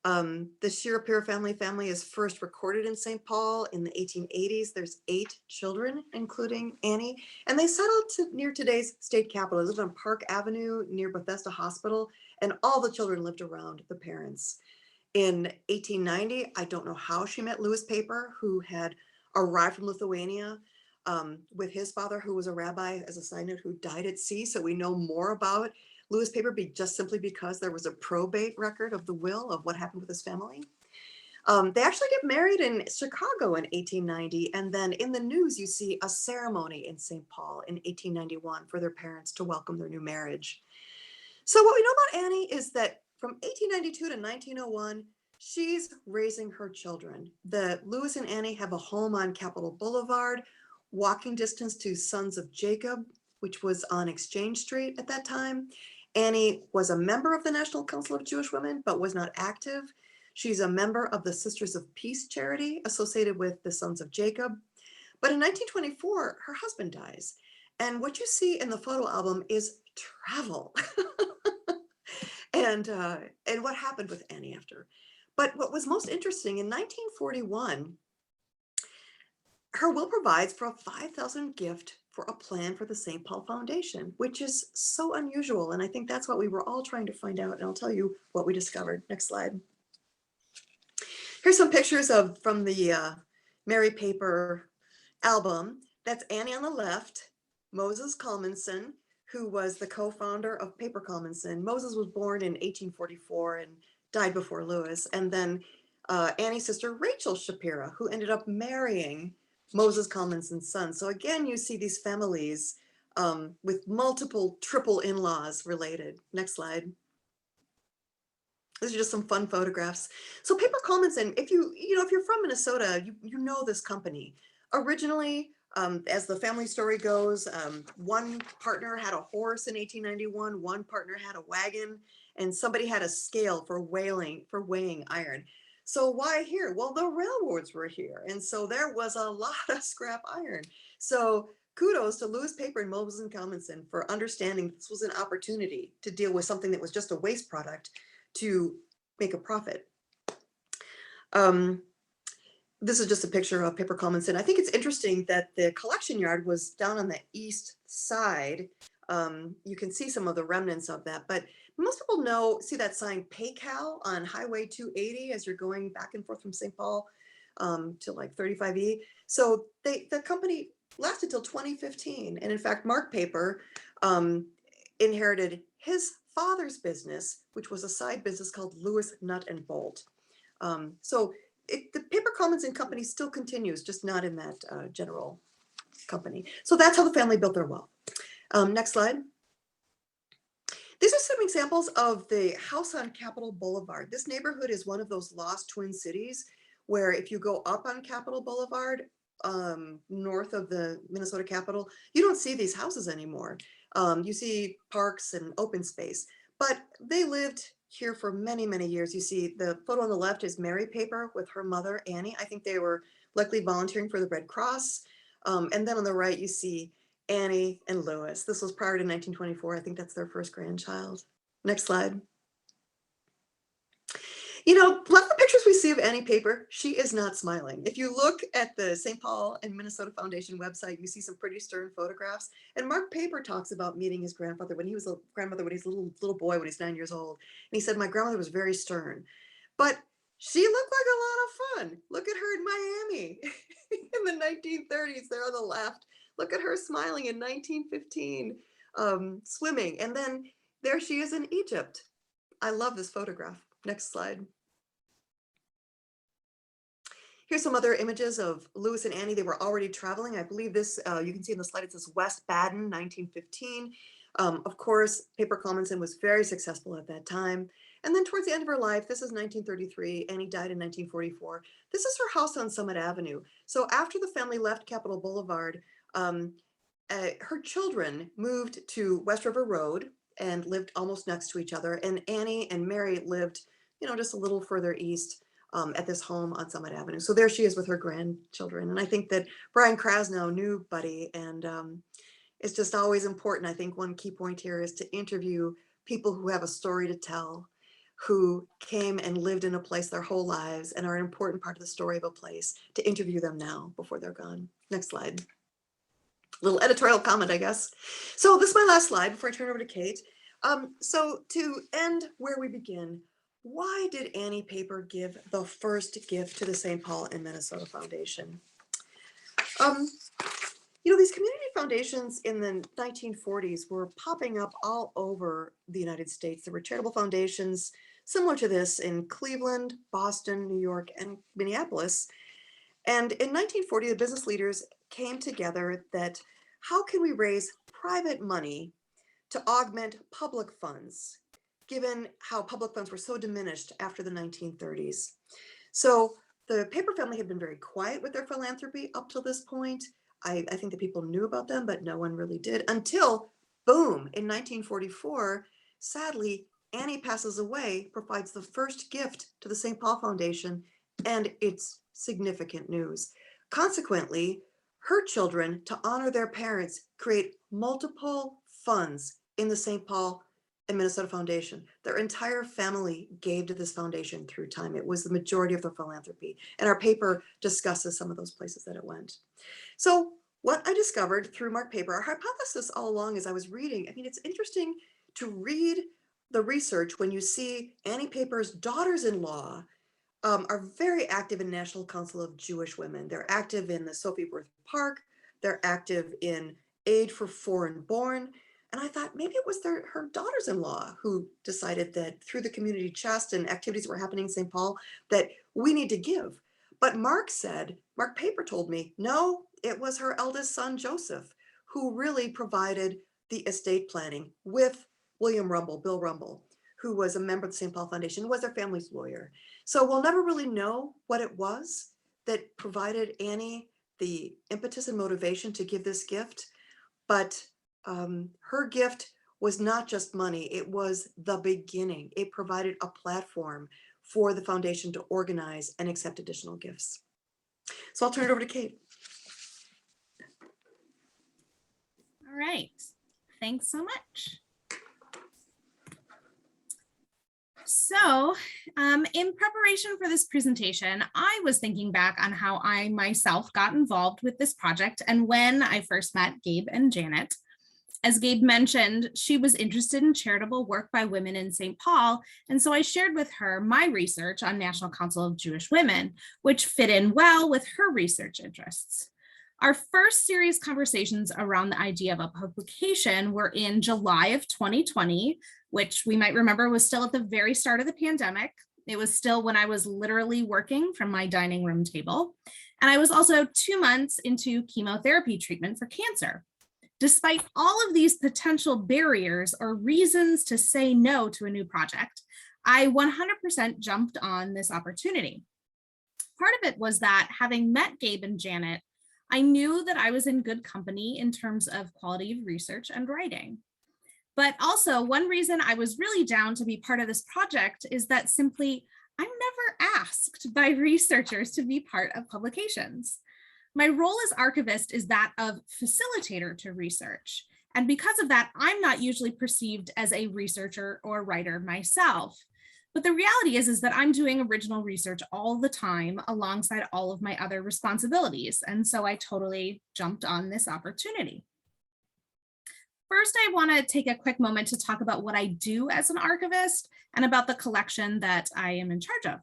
The Shapiro family is first recorded in St. Paul in the 1880s. There's 8 children, including Annie, and they settled near today's state capitol. They lived on Park Avenue near Bethesda Hospital, and all the children lived around the parents. In 1890, I don't know how she met Louis Paper, who had arrived from Lithuania with his father, who was a rabbi, as a side note, who died at sea. So we know more about Louis Paper just simply because there was a probate record of the will of what happened with his family. They actually get married in Chicago in 1890. And then in the news, you see a ceremony in St. Paul in 1891 for their parents to welcome their new marriage. So what we know about Annie is that from 1892 to 1901, she's raising her children. Louis and Annie have a home on Capitol Boulevard, walking distance to Sons of Jacob, which was on Exchange Street at that time. Annie was a member of the National Council of Jewish Women, but was not active. She's a member of the Sisters of Peace charity associated with the Sons of Jacob. But in 1924, her husband dies. And what you see in the photo album is travel. and what happened with Annie after. But what was most interesting, in 1941, her will provides for a $5,000 gift for a plan for the St. Paul Foundation, which is so unusual. And I think that's what we were all trying to find out. And I'll tell you what we discovered. Next slide. Here's some pictures from the Mary Paper album. That's Annie on the left, Moses Colmanson, who was the co-founder of Paper Colmanson. Moses was born in 1844 and died before Lewis. And then Annie's sister, Rachel Shapira, who ended up marrying Moses Colmanson's son. So again, you see these families with multiple triple in-laws related. Next slide. These are just some fun photographs. So Paper Colmanson, if you're from Minnesota, you know this company. Originally, as the family story goes, one partner had a horse in 1891, one partner had a wagon, and somebody had a scale for weighing iron. So why here? Well, the railroads were here. And so there was a lot of scrap iron. So kudos to Lewis Paper and Moses Colmanson for understanding this was an opportunity to deal with something that was just a waste product to make a profit. This is just a picture of Paper Colmanson. I think it's interesting that the collection yard was down on the east side. You can see some of the remnants of that, but most people see that sign PayCal on Highway 280 as you're going back and forth from St. Paul to like 35E. So the company lasted till 2015. And in fact, Mark Paper inherited his father's business, which was a side business called Lewis Nut and Bolt. The Paper Colmanson company still continues, just not in that general company. So that's how the family built their wealth. Next slide. These are some examples of the house on Capitol Boulevard. This neighborhood is one of those lost twin cities where if you go up on Capitol Boulevard, north of the Minnesota Capitol, you don't see these houses anymore. You see parks and open space, but they lived here for many, many years. You see the photo on the left is Mary Paper with her mother, Annie. I think they were likely volunteering for the Red Cross. And then on the right, you see Annie and Lewis. This was prior to 1924. I think that's their first grandchild. Next slide. A lot of the pictures we see of Annie Paper, she is not smiling. If you look at the St. Paul and Minnesota Foundation website, you see some pretty stern photographs. And Mark Paper talks about meeting his grandfather when he was a little boy when he's 9 years old. And he said, my grandmother was very stern, but she looked like a lot of fun. Look at her in Miami in the 1930s there on the left. Look at her smiling in 1915, swimming. And then there she is in Egypt. I love this photograph. Next slide. Here's some other images of Lewis and Annie. They were already traveling. I believe this, you can see in the slide, it says West Baden, 1915. Of course, Paper Colmanson was very successful at that time. And then towards the end of her life, this is 1933, Annie died in 1944. This is her house on Summit Avenue. So after the family left Capitol Boulevard, her children moved to West River Road and lived almost next to each other. And Annie and Mary lived, just a little further east at this home on Summit Avenue. So there she is with her grandchildren. And I think that Brian Krasnow knew Buddy, and it's just always important. I think one key point here is to interview people who have a story to tell, who came and lived in a place their whole lives and are an important part of the story of a place, to interview them now before they're gone. Next slide. Little editorial comment, I guess. So this is my last slide before I turn over to Kate. So to end where we begin, why did Annie Paper give the first gift to the St. Paul and Minnesota Foundation? These community foundations in the 1940s were popping up all over the United States. There were charitable foundations similar to this in Cleveland, Boston, New York, and Minneapolis. And in 1940, the business leaders came together that how can we raise private money to augment public funds, given how public funds were so diminished after the 1930s. So the Paper family had been very quiet with their philanthropy up till this point. I think that people knew about them, but no one really did until, boom, in 1944, sadly, Annie passes away, provides the first gift to the St. Paul Foundation, and it's significant news. Consequently, her children, to honor their parents, create multiple funds in the St. Paul and Minnesota Foundation. Their entire family gave to this foundation through time. It was the majority of their philanthropy. And our paper discusses some of those places that it went. So what I discovered through Mark paper, our hypothesis all along as I was reading, I mean, it's interesting to read the research when you see Annie Paper's daughters-in-law are very active in National Council of Jewish Women. They're active in the Sophie Wirth Park. They're active in Aid for Foreign Born. And I thought maybe it was her daughters-in-law who decided that through the community chest and activities that were happening in St. Paul, that we need to give. But Mark Paper told me, no, it was her eldest son, Joseph, who really provided the estate planning with Bill Rumble, who was a member of the St. Paul Foundation, was their family's lawyer. So we'll never really know what it was that provided Annie the impetus and motivation to give this gift, but her gift was not just money, it was the beginning. It provided a platform for the foundation to organize and accept additional gifts. So I'll turn it over to Kate. All right, thanks so much. So in preparation for this presentation, I was thinking back on how I myself got involved with this project and when I first met Gabe and Janet. As Gabe mentioned, she was interested in charitable work by women in St. Paul, and so I shared with her my research on National Council of Jewish Women, which fit in well with her research interests. Our first serious conversations around the idea of a publication were in July of 2020, which we might remember was still at the very start of the pandemic. It was still when I was literally working from my dining room table. And I was also 2 months into chemotherapy treatment for cancer. Despite all of these potential barriers or reasons to say no to a new project, I 100% jumped on this opportunity. Part of it was that having met Gabe and Janet, I knew that I was in good company in terms of quality of research and writing. But also one reason I was really down to be part of this project is that simply I'm never asked by researchers to be part of publications. My role as archivist is that of facilitator to research. And because of that, I'm not usually perceived as a researcher or writer myself. But the reality is that I'm doing original research all the time alongside all of my other responsibilities. And so I totally jumped on this opportunity. First, I want to take a quick moment to talk about what I do as an archivist and about the collection that I am in charge of.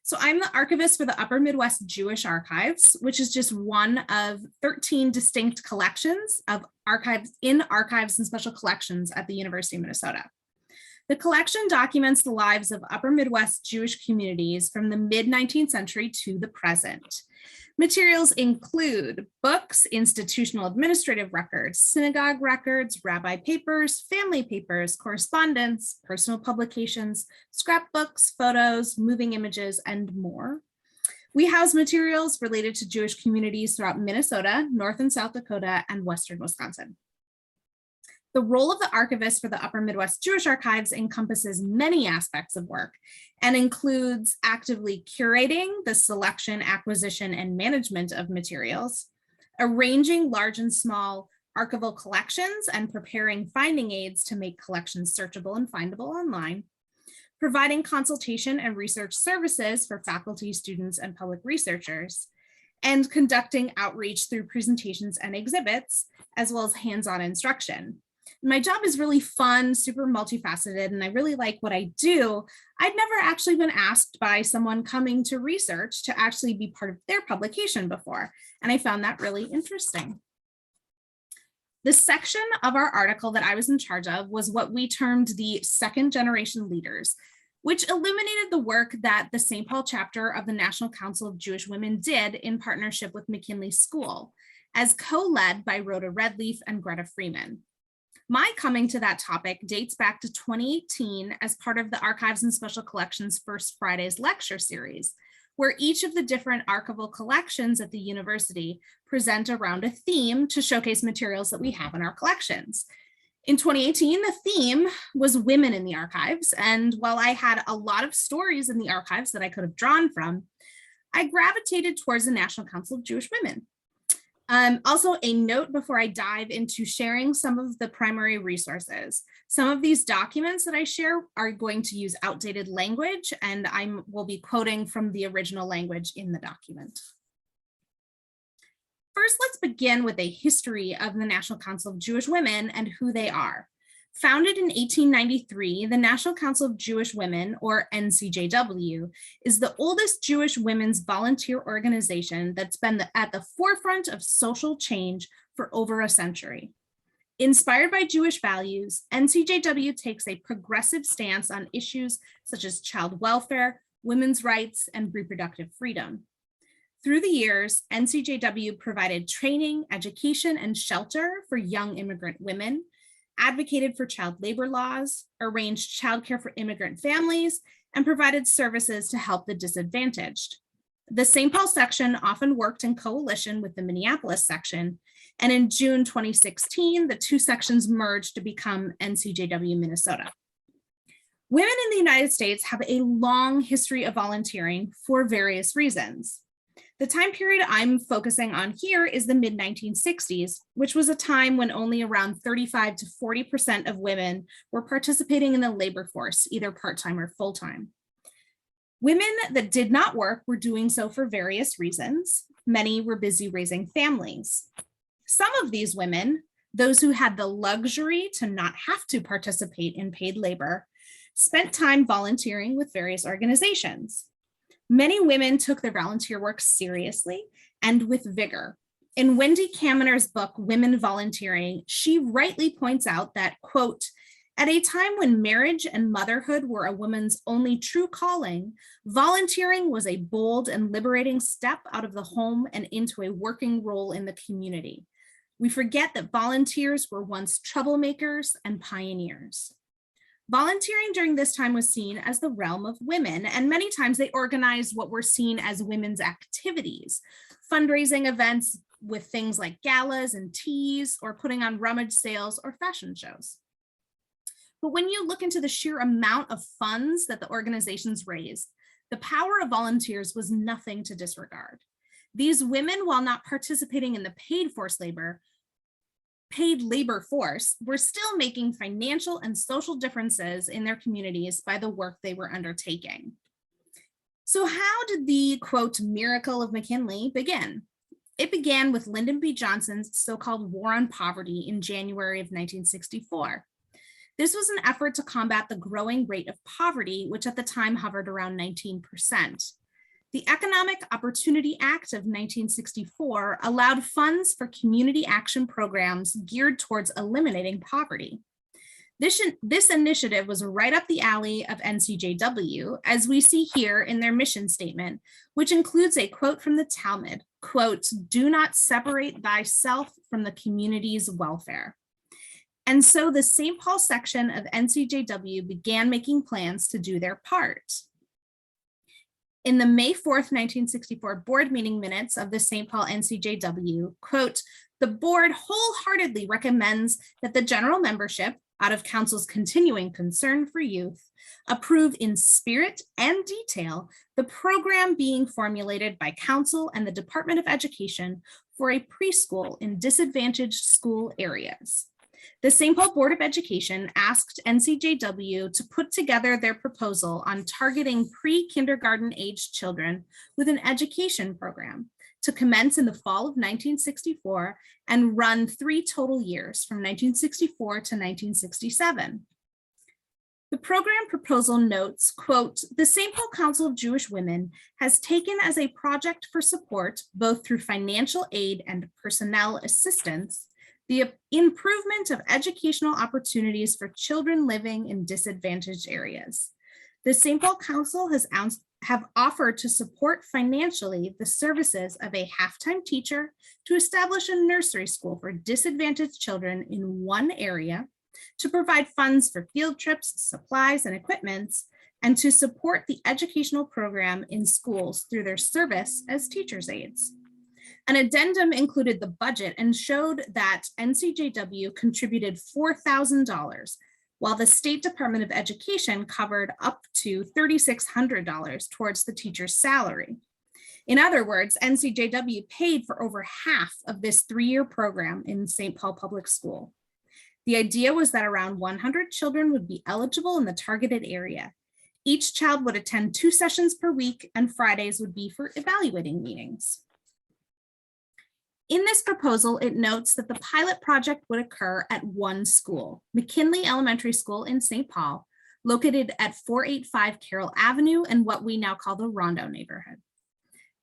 So I'm the archivist for the Upper Midwest Jewish Archives, which is just one of 13 distinct collections of archives and special collections at the University of Minnesota. The collection documents the lives of Upper Midwest Jewish communities from the mid-19th century to the present. Materials include books, institutional administrative records, synagogue records, rabbi papers, family papers, correspondence, personal publications, scrapbooks, photos, moving images, and more. We house materials related to Jewish communities throughout Minnesota, North and South Dakota, and Western Wisconsin. The role of the archivist for the Upper Midwest Jewish Archives encompasses many aspects of work and includes actively curating the selection, acquisition, and management of materials, arranging large and small archival collections and preparing finding aids to make collections searchable and findable online, providing consultation and research services for faculty, students, and public researchers, and conducting outreach through presentations and exhibits, as well as hands-on instruction. My job is really fun, super multifaceted, and I really like what I do. I'd never actually been asked by someone coming to research to actually be part of their publication before, and I found that really interesting. The section of our article that I was in charge of was what we termed the second generation leaders, which illuminated the work that the St. Paul chapter of the National Council of Jewish Women did in partnership with McKinley School, as co-led by Rhoda Redleaf and Gretta Freeman. My coming to that topic dates back to 2018 as part of the Archives and Special Collections First Fridays lecture series, where each of the different archival collections at the university present around a theme to showcase materials that we have in our collections. In 2018, the theme was women in the archives. And while I had a lot of stories in the archives that I could have drawn from, I gravitated towards the National Council of Jewish Women. Also, a note before I dive into sharing some of the primary resources. Some of these documents that I share are going to use outdated language, and I will be quoting from the original language in the document. First, let's begin with a history of the National Council of Jewish Women and who they are. Founded in 1893, the National Council of Jewish Women, or NCJW, is the oldest Jewish women's volunteer organization that's been at the forefront of social change for over a century. Inspired by Jewish values, NCJW takes a progressive stance on issues such as child welfare, women's rights, and reproductive freedom. Through the years, NCJW provided training, education, and shelter for young immigrant women, advocated for child labor laws, arranged childcare for immigrant families, and provided services to help the disadvantaged. The St. Paul section often worked in coalition with the Minneapolis section, and in June 2016, the two sections merged to become NCJW Minnesota. Women in the United States have a long history of volunteering for various reasons. The time period I'm focusing on here is the mid-1960s, which was a time when only around 35 to 40% of women were participating in the labor force, either part-time or full-time. Women that did not work were doing so for various reasons. Many were busy raising families. Some of these women, those who had the luxury to not have to participate in paid labor, spent time volunteering with various organizations. Many women took their volunteer work seriously and with vigor. In Wendy Kamener's book, Women Volunteering, she rightly points out that, quote, at a time when marriage and motherhood were a woman's only true calling, volunteering was a bold and liberating step out of the home and into a working role in the community. We forget that volunteers were once troublemakers and pioneers. Volunteering during this time was seen as the realm of women, and many times they organized what were seen as women's activities, fundraising events with things like galas and teas, or putting on rummage sales or fashion shows. But when you look into the sheer amount of funds that the organizations raised, the power of volunteers was nothing to disregard. These women, while not participating in the paid labor force, were still making financial and social differences in their communities by the work they were undertaking. So how did the, quote, miracle of McKinley begin? It began with Lyndon B. Johnson's so-called War on Poverty in January of 1964. This was an effort to combat the growing rate of poverty, which at the time hovered around 19%. The Economic Opportunity Act of 1964 allowed funds for community action programs geared towards eliminating poverty. This initiative was right up the alley of NCJW, as we see here in their mission statement, which includes a quote from the Talmud, quote, "Do not separate thyself from the community's welfare." And so the St. Paul section of NCJW began making plans to do their part. In the May 4th, 1964 board meeting minutes of the St. Paul NCJW, quote, "The board wholeheartedly recommends that the general membership, out of council's continuing concern for youth, approve in spirit and detail the program being formulated by council and the Department of Education for a preschool in disadvantaged school areas." The St. Paul Board of Education asked NCJW to put together their proposal on targeting pre-kindergarten aged children with an education program to commence in the fall of 1964 and run 3 total years from 1964 to 1967. The program proposal notes, quote, "The St. Paul Council of Jewish Women has taken as a project for support, both through financial aid and personnel assistance, the improvement of educational opportunities for children living in disadvantaged areas. The St. Paul Council have offered to support financially the services of a half-time teacher to establish a nursery school for disadvantaged children in one area, to provide funds for field trips, supplies, and equipments, and to support the educational program in schools through their service as teachers' aides. An addendum included the budget and showed that NCJW contributed $4,000, while the State Department of Education covered up to $3,600 towards the teacher's salary. In other words, NCJW paid for over half of this 3-year program in St. Paul Public School. The idea was that around 100 children would be eligible in the targeted area. Each child would attend 2 sessions per week, and Fridays would be for evaluating meetings. In this proposal, it notes that the pilot project would occur at one school, McKinley Elementary School in St. Paul, located at 485 Carroll Avenue in what we now call the Rondo neighborhood.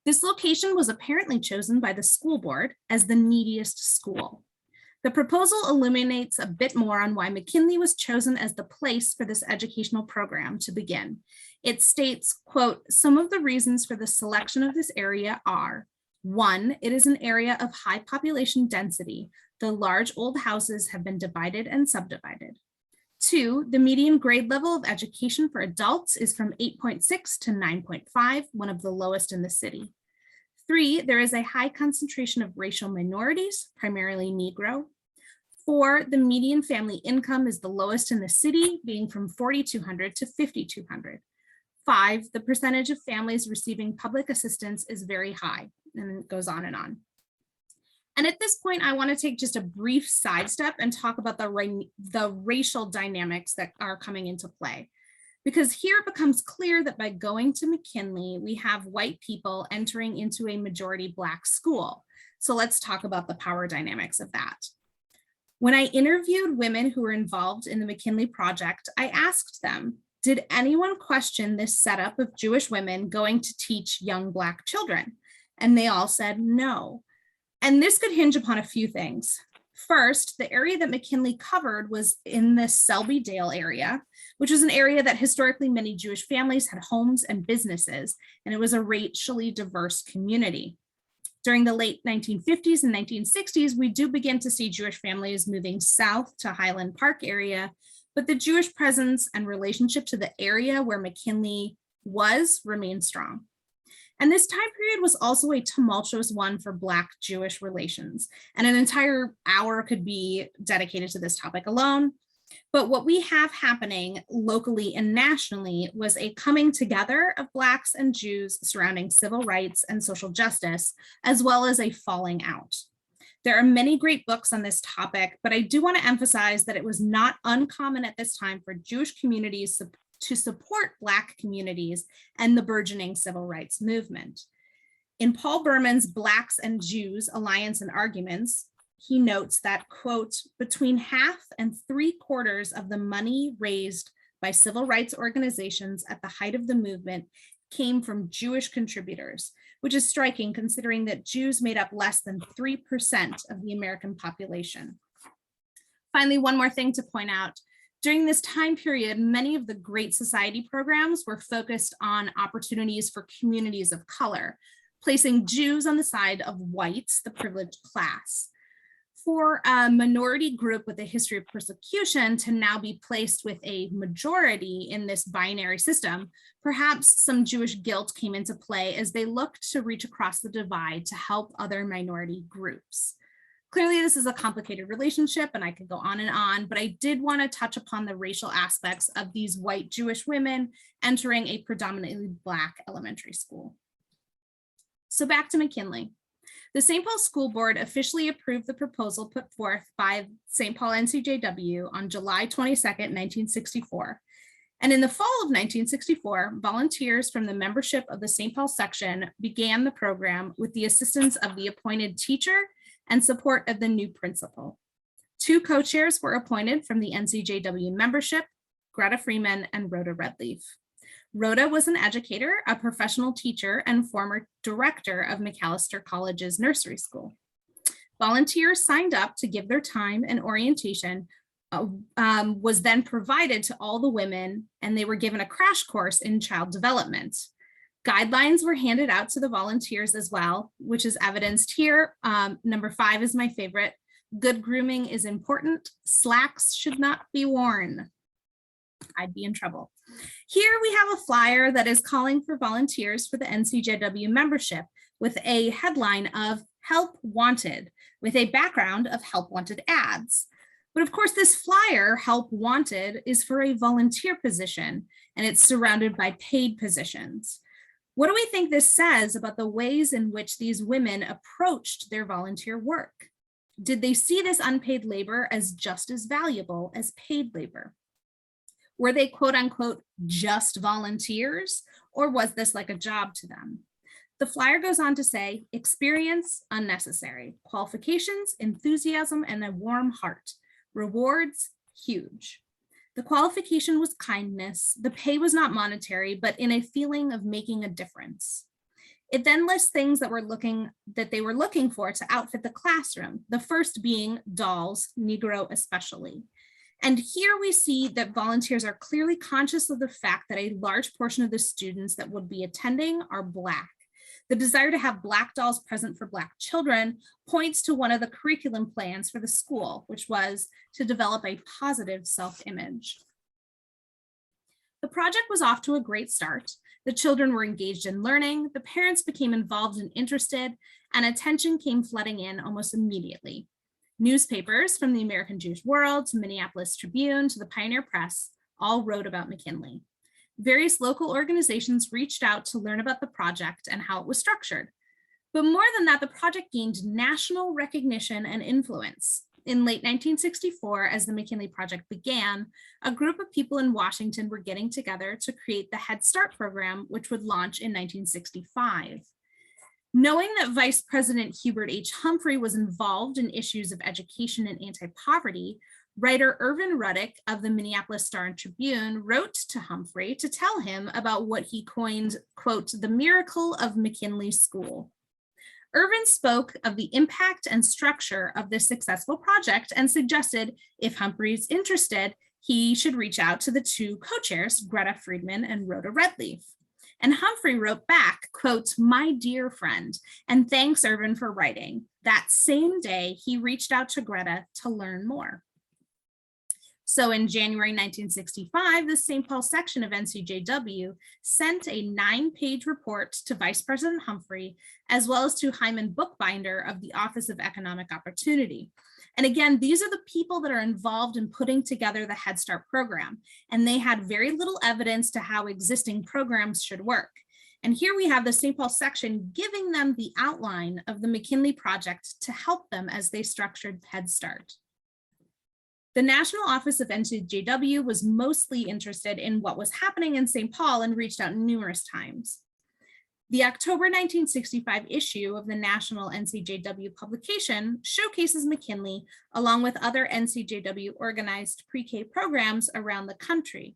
This location was apparently chosen by the school board as the neediest school. The proposal illuminates a bit more on why McKinley was chosen as the place for this educational program to begin. It states, quote, "Some of the reasons for the selection of this area are: 1, it is an area of high population density. The large old houses have been divided and subdivided. 2, the median grade level of education for adults is from 8.6 to 9.5, one of the lowest in the city. 3, there is a high concentration of racial minorities, primarily Negro. 4, the median family income is the lowest in the city, being from $4,200 to $5,200. 5, the percentage of families receiving public assistance is very high," and it goes on and on. And at this point, I want to take just a brief sidestep and talk about the racial dynamics that are coming into play. Because here it becomes clear that by going to McKinley, we have white people entering into a majority Black school. So let's talk about the power dynamics of that. When I interviewed women who were involved in the McKinley project, I asked them, did anyone question this setup of Jewish women going to teach young Black children? And they all said no. And this could hinge upon a few things. First, the area that McKinley covered was in the Selby Dale area, which was an area that historically many Jewish families had homes and businesses, and it was a racially diverse community. During the late 1950s and 1960s, we do begin to see Jewish families moving south to Highland Park area, but the Jewish presence and relationship to the area where McKinley was remained strong. And this time period was also a tumultuous one for Black Jewish relations, and an entire hour could be dedicated to this topic alone. But what we have happening locally and nationally was a coming together of Blacks and Jews surrounding civil rights and social justice, as well as a falling out. There are many great books on this topic, but I do want to emphasize that it was not uncommon at this time for Jewish communities to support Black communities and the burgeoning civil rights movement. In Paul Berman's Blacks and Jews, Alliance and Arguments, he notes that, quote, between half and 3/4 of the money raised by civil rights organizations at the height of the movement came from Jewish contributors, which is striking considering that Jews made up less than 3% of the American population. Finally, one more thing to point out. During this time period, many of the Great Society programs were focused on opportunities for communities of color, placing Jews on the side of whites, the privileged class. For a minority group with a history of persecution to now be placed with a majority in this binary system, perhaps some Jewish guilt came into play as they looked to reach across the divide to help other minority groups. Clearly, this is a complicated relationship and I could go on, but I did want to touch upon the racial aspects of these white Jewish women entering a predominantly Black elementary school. So back to McKinley. The St. Paul School Board officially approved the proposal put forth by St. Paul NCJW on July 22nd, 1964. And in the fall of 1964, volunteers from the membership of the St. Paul section began the program with the assistance of the appointed teacher and support of the new principal. 2 co-chairs were appointed from the NCJW membership, Gretta Freeman and Rhoda Redleaf. Rhoda was an educator, a professional teacher, and former director of Macalester College's nursery school. Volunteers signed up to give their time, and orientation was then provided to all the women, and they were given a crash course in child development. Guidelines were handed out to the volunteers as well, which is evidenced here. Number 5 is my favorite. Good grooming is important. Slacks should not be worn. I'd be in trouble. Here we have a flyer that is calling for volunteers for the NCJW membership with a headline of Help Wanted, with a background of Help Wanted ads. But of course, this flyer, Help Wanted, is for a volunteer position, and it's surrounded by paid positions. What do we think this says about the ways in which these women approached their volunteer work? Did they see this unpaid labor as just as valuable as paid labor? Were they quote unquote just volunteers, or was this like a job to them? The flyer goes on to say, experience unnecessary, qualifications, enthusiasm, and a warm heart. Rewards, huge. The qualification was kindness. The pay was not monetary, but in a feeling of making a difference. It then lists things that they were looking for to outfit the classroom, the first being dolls, Negro especially. And here we see that volunteers are clearly conscious of the fact that a large portion of the students that would be attending are Black. The desire to have Black dolls present for Black children points to one of the curriculum plans for the school, which was to develop a positive self-image. The project was off to a great start. The children were engaged in learning, the parents became involved and interested, and attention came flooding in almost immediately. Newspapers from the American Jewish World to Minneapolis Tribune to the Pioneer Press all wrote about McKinley. Various local organizations reached out to learn about the project and how it was structured. But more than that, the project gained national recognition and influence. In late 1964, as the McKinley Project began, a group of people in Washington were getting together to create the Head Start program, which would launch in 1965. Knowing that Vice President Hubert H. Humphrey was involved in issues of education and anti-poverty, writer Irvin Ruddick of the Minneapolis Star and Tribune wrote to Humphrey to tell him about what he coined, quote, the miracle of McKinley School. Irvin spoke of the impact and structure of this successful project and suggested if Humphrey's interested, he should reach out to the two co-chairs, Gretta Freeman and Rhoda Redleaf. And Humphrey wrote back, quote, my dear friend, and thanks Irvin for writing. That same day, he reached out to Gretta to learn more. So in January 1965, the St. Paul section of NCJW sent a 9-page report to Vice President Humphrey, as well as to Hyman Bookbinder of the Office of Economic Opportunity. And again, these are the people that are involved in putting together the Head Start program, and they had very little evidence to how existing programs should work. And here we have the St. Paul section giving them the outline of the McKinley Project to help them as they structured Head Start. The National Office of NCJW was mostly interested in what was happening in St. Paul and reached out numerous times. The October 1965 issue of the National NCJW publication showcases McKinley along with other NCJW organized pre-K programs around the country.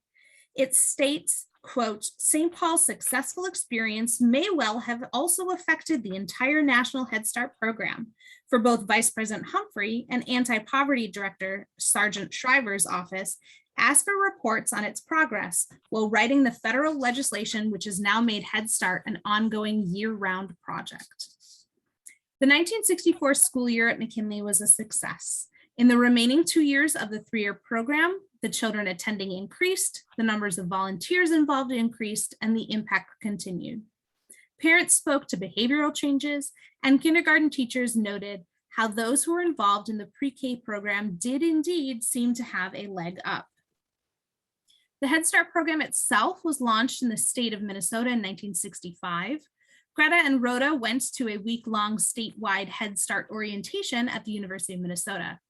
It states, quote, St. Paul's successful experience may well have also affected the entire National Head Start program. For both Vice President Humphrey and Anti-Poverty Director Sergeant Shriver's office asked for reports on its progress while writing the federal legislation, which has now made Head Start an ongoing year-round project. The 1964 school year at McKinley was a success. In the remaining 2 years of the 3-year program, the children attending increased, the numbers of volunteers involved increased, and the impact continued. Parents spoke to behavioral changes, and kindergarten teachers noted how those who were involved in the pre-K program did indeed seem to have a leg up. The Head Start program itself was launched in the state of Minnesota in 1965. Gretta and Rhoda went to a week-long statewide Head Start orientation at the University of Minnesota.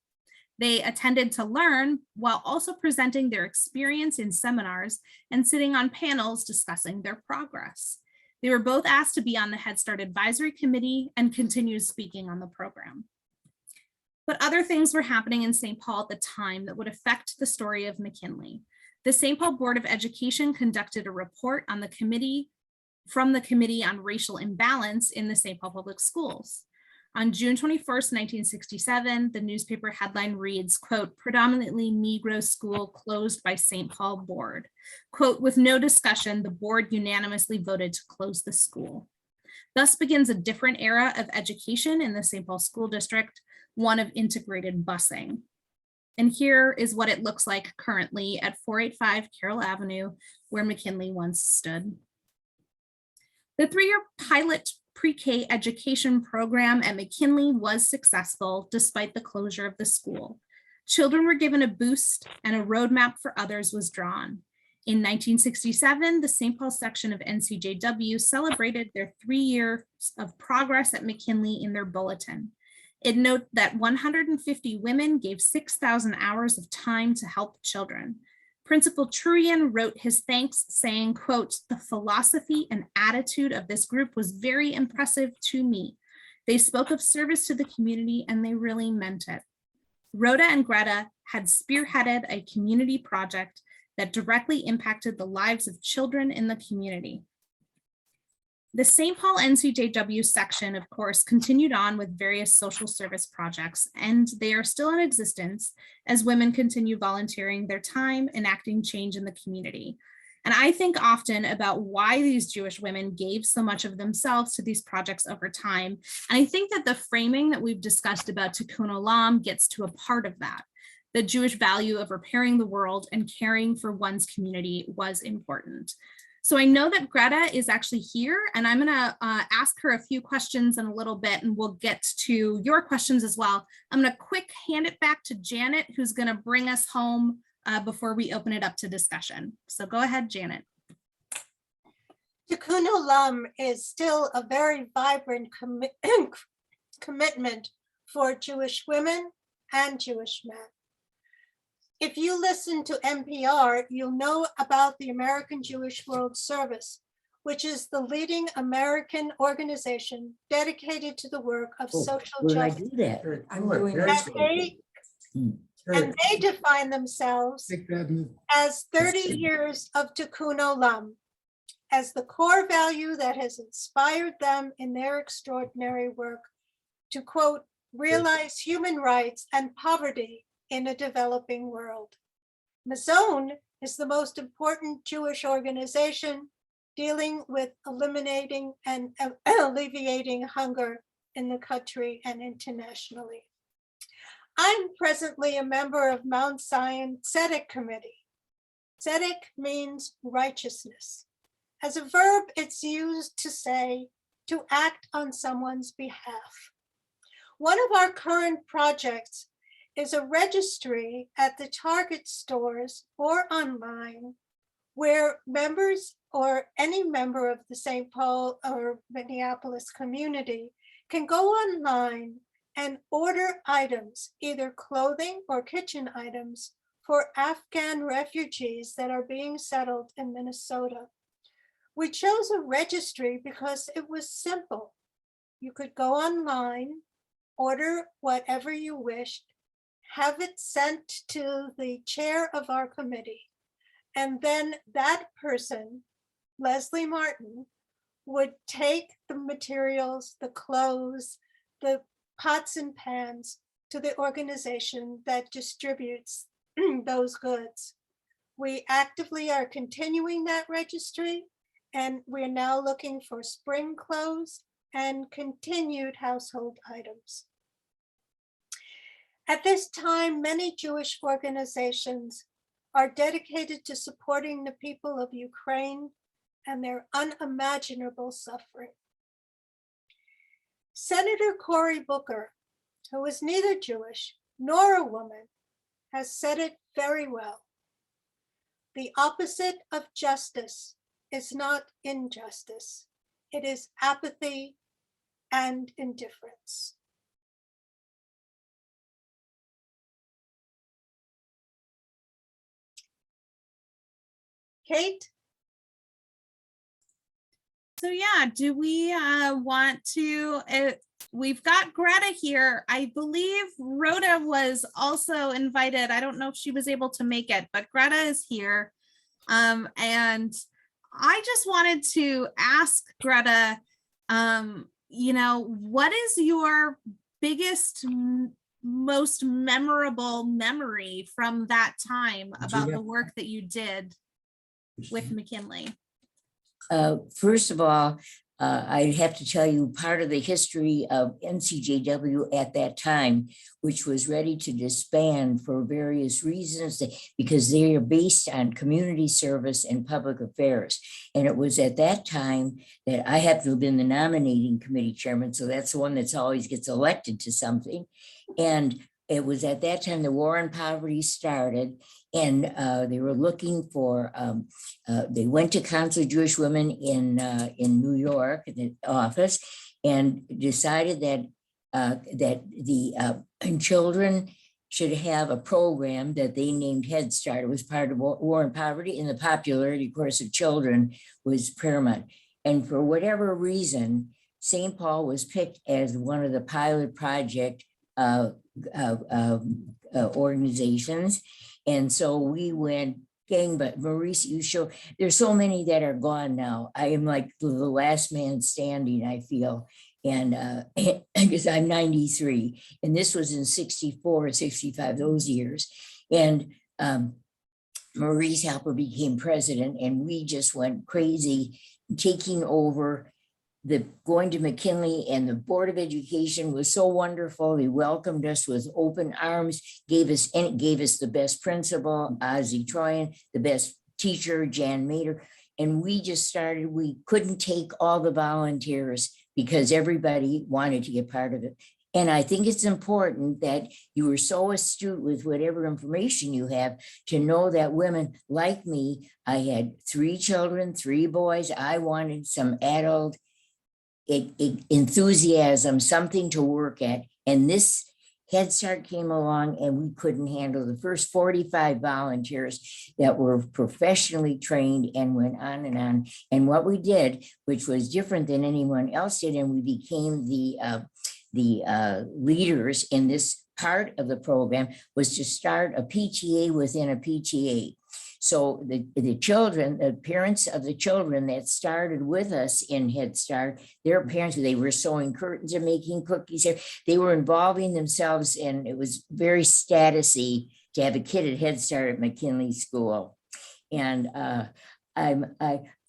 They attended to learn while also presenting their experience in seminars and sitting on panels discussing their progress. They were both asked to be on the Head Start Advisory Committee and continued speaking on the program. But other things were happening in St. Paul at the time that would affect the story of McKinley. The St. Paul Board of Education conducted a report on the committee from the Committee on Racial Imbalance in the St. Paul Public Schools. On June 21st, 1967, the newspaper headline reads, quote, predominantly Negro school closed by St. Paul Board. Quote, with no discussion, the board unanimously voted to close the school. Thus begins a different era of education in the St. Paul School District, one of integrated busing. And here is what it looks like currently at 485 Carroll Avenue, where McKinley once stood. The 3-year pilot pre-K education program at McKinley was successful despite the closure of the school. Children were given a boost and a roadmap for others was drawn. In 1967, the St. Paul section of NCJW celebrated their 3 years of progress at McKinley in their bulletin. It noted that 150 women gave 6,000 hours of time to help children. Principal Trurian wrote his thanks saying, quote, "The philosophy and attitude of this group was very impressive to me. They spoke of service to the community and they really meant it." Rhoda and Gretta had spearheaded a community project that directly impacted the lives of children in the community. The St. Paul NCJW section, of course, continued on with various social service projects, and they are still in existence as women continue volunteering their time, enacting change in the community. And I think often about why these Jewish women gave so much of themselves to these projects over time. And I think that the framing that we've discussed about Tikkun Olam gets to a part of that. The Jewish value of repairing the world and caring for one's community was important. So I know that Gretta is actually here, and I'm gonna ask her a few questions in a little bit, and we'll get to your questions as well. I'm gonna quick hand it back to Janet, who's gonna bring us home before we open it up to discussion. So go ahead, Janet. Tikkun Olam is still a very vibrant commitment for Jewish women and Jewish men. If you listen to NPR, you'll know about the American Jewish World Service, which is the leading American organization dedicated to the work of social justice. And they define themselves as 30 years of Tikkun Olam, as the core value that has inspired them in their extraordinary work to, quote, "realize human rights and poverty in a developing world." Mazon is the most important Jewish organization dealing with eliminating and alleviating hunger in the country and internationally. I'm presently a member of Mount Zion Tzedek Committee. Tzedek means righteousness. As a verb, it's used to say, to act on someone's behalf. One of our current projects is a registry at the Target stores or online where members or any member of the St. Paul or Minneapolis community can go online and order items, either clothing or kitchen items, for Afghan refugees that are being settled in Minnesota. We chose a registry because it was simple. You could go online, order whatever you wished, have it sent to the chair of our committee, and then that person, Leslie Martin, would take the materials, the clothes, the pots and pans to the organization that distributes those goods. We actively are continuing that registry, and we're now looking for spring clothes and continued household items. At this time, many Jewish organizations are dedicated to supporting the people of Ukraine and their unimaginable suffering. Senator Cory Booker, who is neither Jewish nor a woman, has said it very well. The opposite of justice is not injustice. It is apathy and indifference. Kate? So yeah, do we want to, we've got Gretta here. I believe Rhoda was also invited. I don't know if she was able to make it, but Gretta is here. And I just wanted to ask Gretta, you know, what is your biggest, most memorable memory from that time about the work that you did with McKinley? First of all, I have to tell you part of the history of NCJW at that time, which was ready to disband for various reasons, because they are based on community service and public affairs. And it was at that time that I have to have been the nominating committee chairman. So that's the one that's always gets elected to something. And it was at that time the war on poverty started, and they were looking for, they went to Council of Jewish Women in New York, the office, and decided that the children should have a program that they named Head Start. It was part of war on poverty, and the popularity, of course, of children was paramount. And for whatever reason, St. Paul was picked as one of the pilot project organizations. And so we went but Maurice, you show, there's so many that are gone now. I am like the last man standing, I feel. And because I'm 93, and this was in 64, 65, those years. And Maurice Halper became president, and we just went crazy, taking over going to McKinley, and the Board of Education was so wonderful. They welcomed us with open arms, gave us the best principal, Ozzie Troyan, the best teacher, Jan Mader. And we just started, we couldn't take all the volunteers because everybody wanted to get part of it. And I think it's important that you were so astute with whatever information you have to know that women like me, I had 3 children, 3 boys. I wanted some adult enthusiasm, something to work at. And this Head Start came along, and we couldn't handle the first 45 volunteers that were professionally trained and went on and on. And what we did, which was different than anyone else did, and we became the leaders in this part of the program, was to start a PTA within a PTA. So the children, the parents of the children that started with us in Head Start, their parents, they were sewing curtains and making cookies. They were involving themselves, and it was very statusy to have a kid at Head Start at McKinley School. And I'm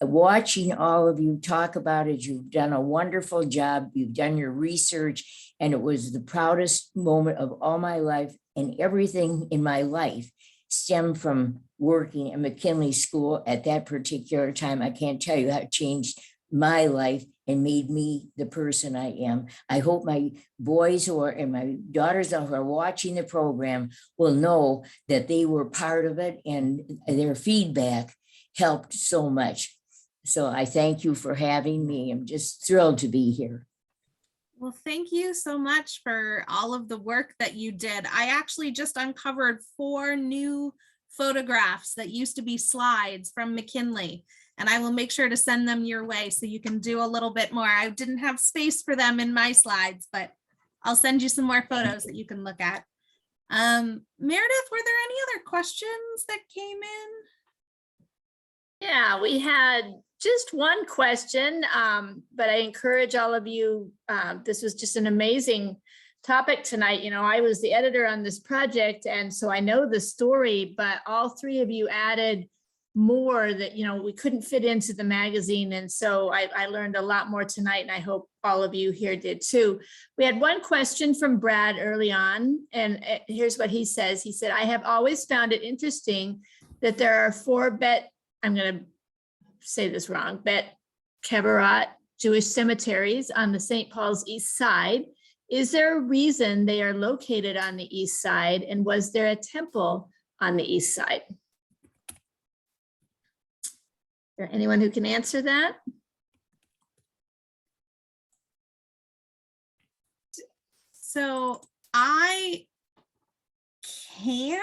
watching all of you talk about it. You've done a wonderful job. You've done your research, and it was the proudest moment of all my life, and everything in my life stemmed from working at McKinley School at that particular time. I can't tell you how it changed my life and made me the person I am. I hope my boys and my daughters who are watching the program will know that they were part of it, and their feedback helped so much. So I thank you for having me. I'm just thrilled to be here. Well, thank you so much for all of the work that you did. I actually just uncovered 4 new photographs that used to be slides from McKinley, and I will make sure to send them your way so you can do a little bit more. I didn't have space for them in my slides, but I'll send you some more photos that you can look at. Meredith, were there any other questions that came in? Yeah, we had just one question, but I encourage all of you, this was just an amazing topic tonight. You know, I was the editor on this project, and so I know the story, but all 3 of you added more that, you know, we couldn't fit into the magazine. And so I learned a lot more tonight, and I hope all of you here did too. We had one question from Brad early on, and here's what he says. He said, I have always found it interesting that there are 4 I'm going to say this wrong, Bet Kebarat Jewish cemeteries on the St. Paul's East Side. Is there a reason they are located on the East Side? And was there a temple on the East Side? Is there anyone who can answer that? So I can't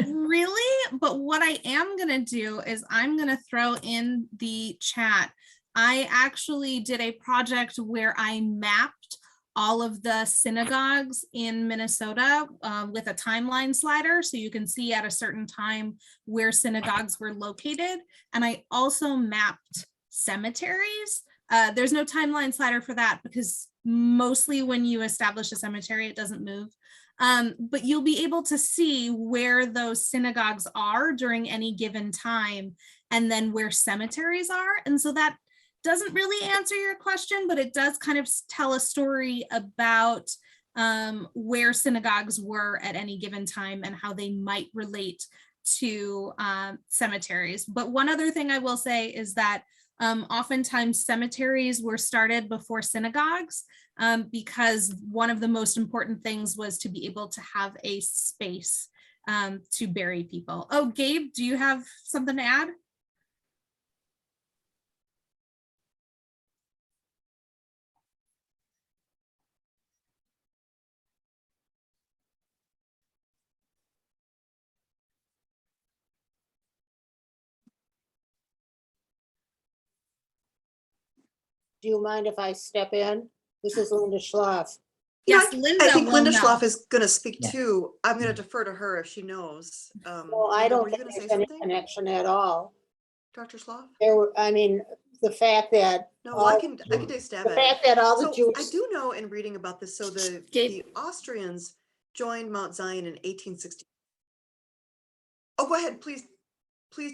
really, but what I am going to do is I'm going to throw in the chat. I actually did a project where I mapped all of the synagogues in Minnesota with a timeline slider, so you can see at a certain time where synagogues were located. And I also mapped cemeteries. There's no timeline slider for that because mostly when you establish a cemetery, it doesn't move. But you'll be able to see where those synagogues are during any given time, and then where cemeteries are. And so that doesn't really answer your question, but it does kind of tell a story about where synagogues were at any given time and how they might relate to cemeteries. But one other thing I will say is that oftentimes cemeteries were started before synagogues because one of the most important things was to be able to have a space to bury people. Oh, Gabe, do you have something to add? Do you mind if I step in? This is Linda Schlaf. Yes, I Linda think will Linda know. Schlaf is going to speak Yeah. too. I'm going to defer to her if she knows. Well, I Linda, don't were you think going to say there's any something, connection at all. Dr. Schlaf? I mean, the fact that No, well, I can take a stab the at it. fact that all the So Jews. I do know in reading about this, so the Gabe. Austrians joined Mount Zion in 1860. Oh, go ahead, please,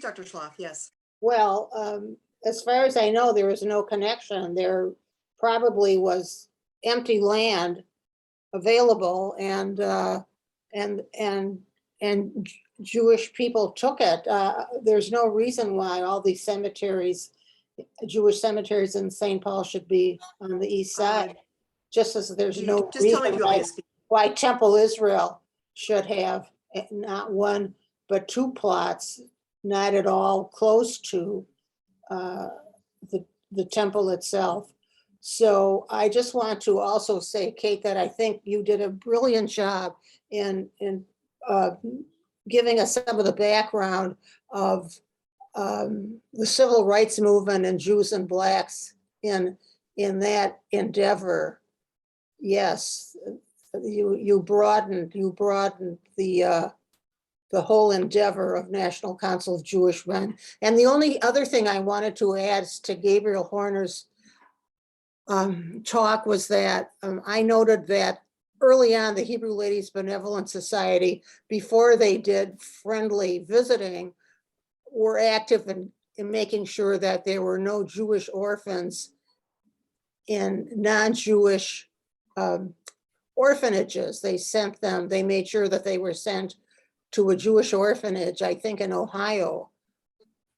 Dr. Schlaf, yes. Well, as far as I know, there is no connection. There probably was empty land available, and Jewish people took it. There's no reason why all these cemeteries, Jewish cemeteries in St. Paul, should be on the east side. Just as there's no Just tell me if reason you want me to speak. why Temple Israel should have not one but two plots, not at all close to the temple itself. So I just want to also say, Kate, that I think you did a brilliant job in giving us some of the background of the civil rights movement and Jews and Blacks in that endeavor. Yes, you broadened the whole endeavor of National Council of Jewish Men. And the only other thing I wanted to add to Gabrielle Horner's talk was that I noted that early on, the Hebrew Ladies Benevolent Society, before they did friendly visiting, were active in making sure that there were no Jewish orphans in non-Jewish orphanages. They made sure that they were sent to a Jewish orphanage, I think in Ohio.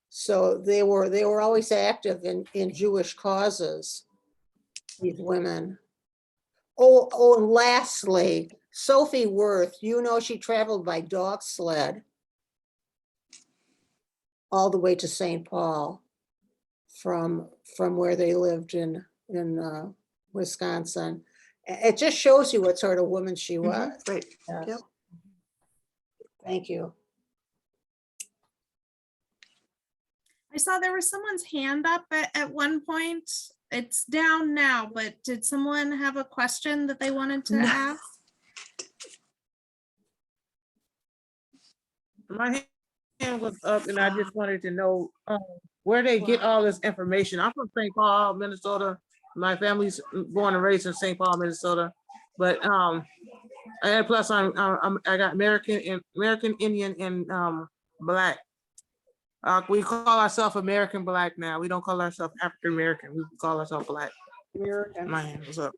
So they were always active in Jewish causes, these women. Oh, and lastly, Sophie Wirth, she traveled by dog sled all the way to St. Paul from where they lived in Wisconsin. It just shows you what sort of woman she was. Right, Yes. yep. Thank you. I saw there was someone's hand up at one point. It's down now, but did someone have a question that they wanted to ask? My hand was up and I just wanted to know where they get all this information. I'm from St. Paul, Minnesota. My family's born and raised in St. Paul, Minnesota. But and plus I got American, Indian, and Black. We call ourselves American Black now. We don't call ourselves African American. We call ourselves Black. American. My hand was up.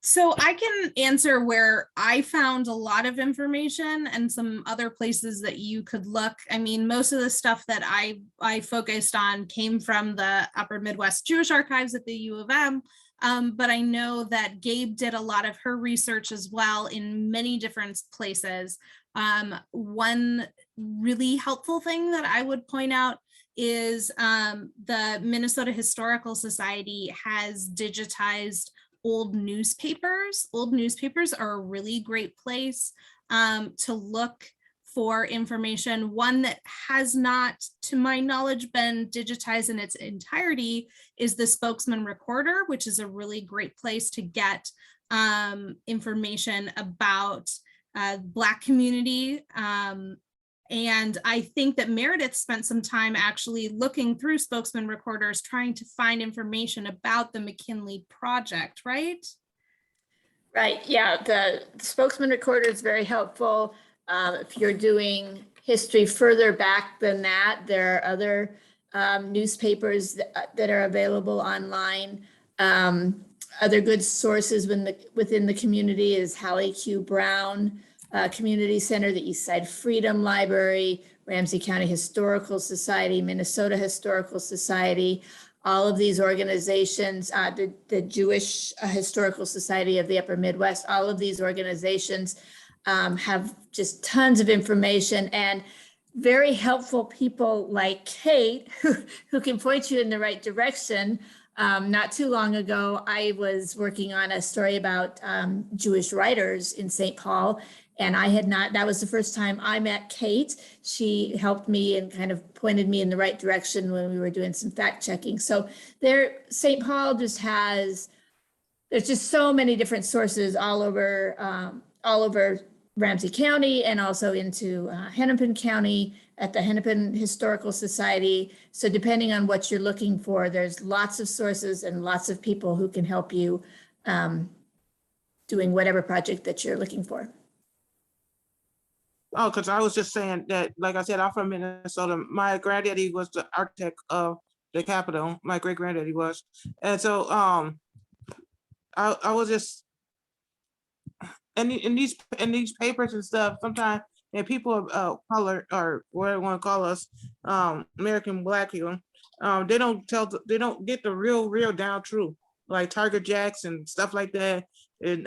So I can answer where I found a lot of information and some other places that you could look. I mean, most of the stuff that I focused on came from the Upper Midwest Jewish Archives at the U of M. But I know that Gabe did a lot of her research as well in many different places. One really helpful thing that I would point out is the Minnesota Historical Society has digitized old newspapers. Old newspapers are a really great place to look for information. One that has not, to my knowledge, been digitized in its entirety is the Spokesman Recorder, which is a really great place to get information about Black community. And I think that Meredith spent some time actually looking through Spokesman Recorders, trying to find information about the McKinley Project, right? Right, yeah, the Spokesman Recorder is very helpful if you're doing history further back than that. There are other newspapers that are available online. Other good sources within the community is Hallie Q. Brown Community Center, the Eastside Freedom Library, Ramsey County Historical Society, Minnesota Historical Society. All of these organizations, the Jewish Historical Society of the Upper Midwest, all of these organizations have just tons of information and very helpful people like Kate who can point you in the right direction. Not too long ago, I was working on a story about Jewish writers in St. Paul, and that was the first time I met Kate. She helped me and kind of pointed me in the right direction when we were doing some fact checking. So St. Paul just there's just so many different sources all over Ramsey County and also into Hennepin County at the Hennepin Historical Society. So depending on what you're looking for, there's lots of sources and lots of people who can help you doing whatever project that you're looking for. Oh, because I was just saying that, like I said, I'm from Minnesota. My granddaddy was the architect of the Capitol. My great granddaddy was. And so I was just in these papers and stuff, sometimes and people of color, or what I want to call us, American Black people, they don't get the real down true, like Target Jacks and stuff like that. And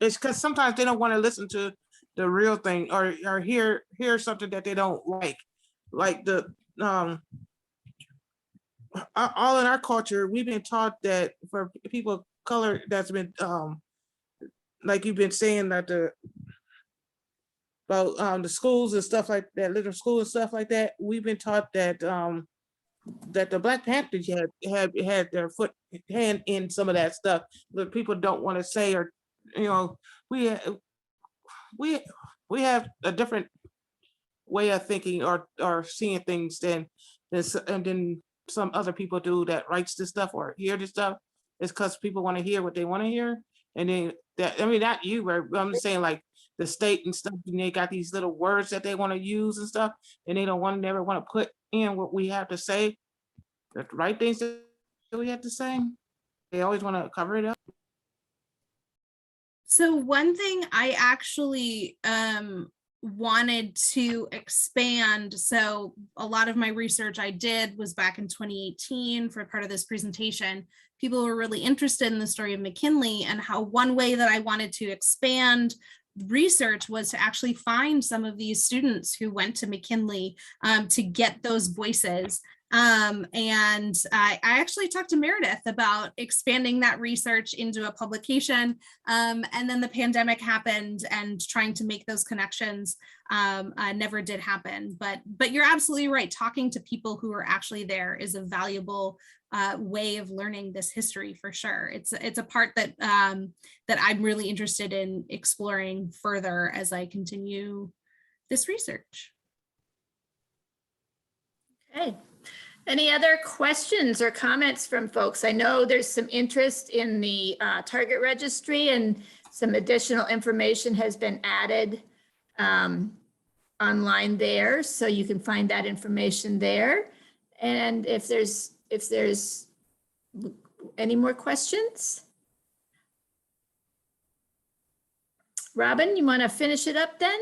it's because sometimes they don't want to listen to the real thing or hear something that they don't like the all in our culture. We've been taught that for people of color, that's been like you've been saying that about the schools and stuff like that, little school and stuff like that. We've been taught that that the Black Panthers had their hand in some of that stuff that people don't want to say, or we have a different way of thinking or seeing things than some other people do that writes this stuff or hear this stuff. It's because people want to hear what they want to hear. And then not you, but I'm just saying like the state and stuff, and they got these little words that they want to use and stuff, and they never want to put in what we have to say, the right things that we have to say. They always want to cover it up. So one thing I actually wanted to expand, so a lot of my research I did was back in 2018 for part of this presentation. People were really interested in the story of McKinley, and how one way that I wanted to expand research was to actually find some of these students who went to McKinley to get those voices. And I actually talked to Meredith about expanding that research into a publication. And then the pandemic happened, and trying to make those connections never did happen. But you're absolutely right. Talking to people who are actually there is a valuable way of learning this history for sure. It's a part that that I'm really interested in exploring further as I continue this research. Okay. Any other questions or comments from folks? I know there's some interest in the target registry, and some additional information has been added online there, so you can find that information there. And if there's any more questions? Robin, you want to finish it up then?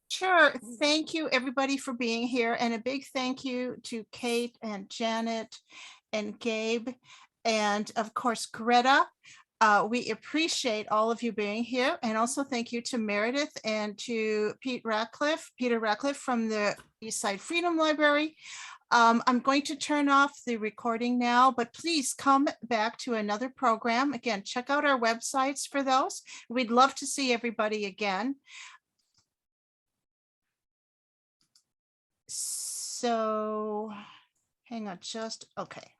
Sure. Thank you, everybody, for being here. And a big thank you to Kate and Janet and Gabe, and of course, Gretta. We appreciate all of you being here. And also thank you to Meredith and to Peter Ratcliffe from the Eastside Freedom Library. I'm going to turn off the recording now, but please come back to another program. Again, check out our websites for those. We'd love to see everybody again. So hang on okay.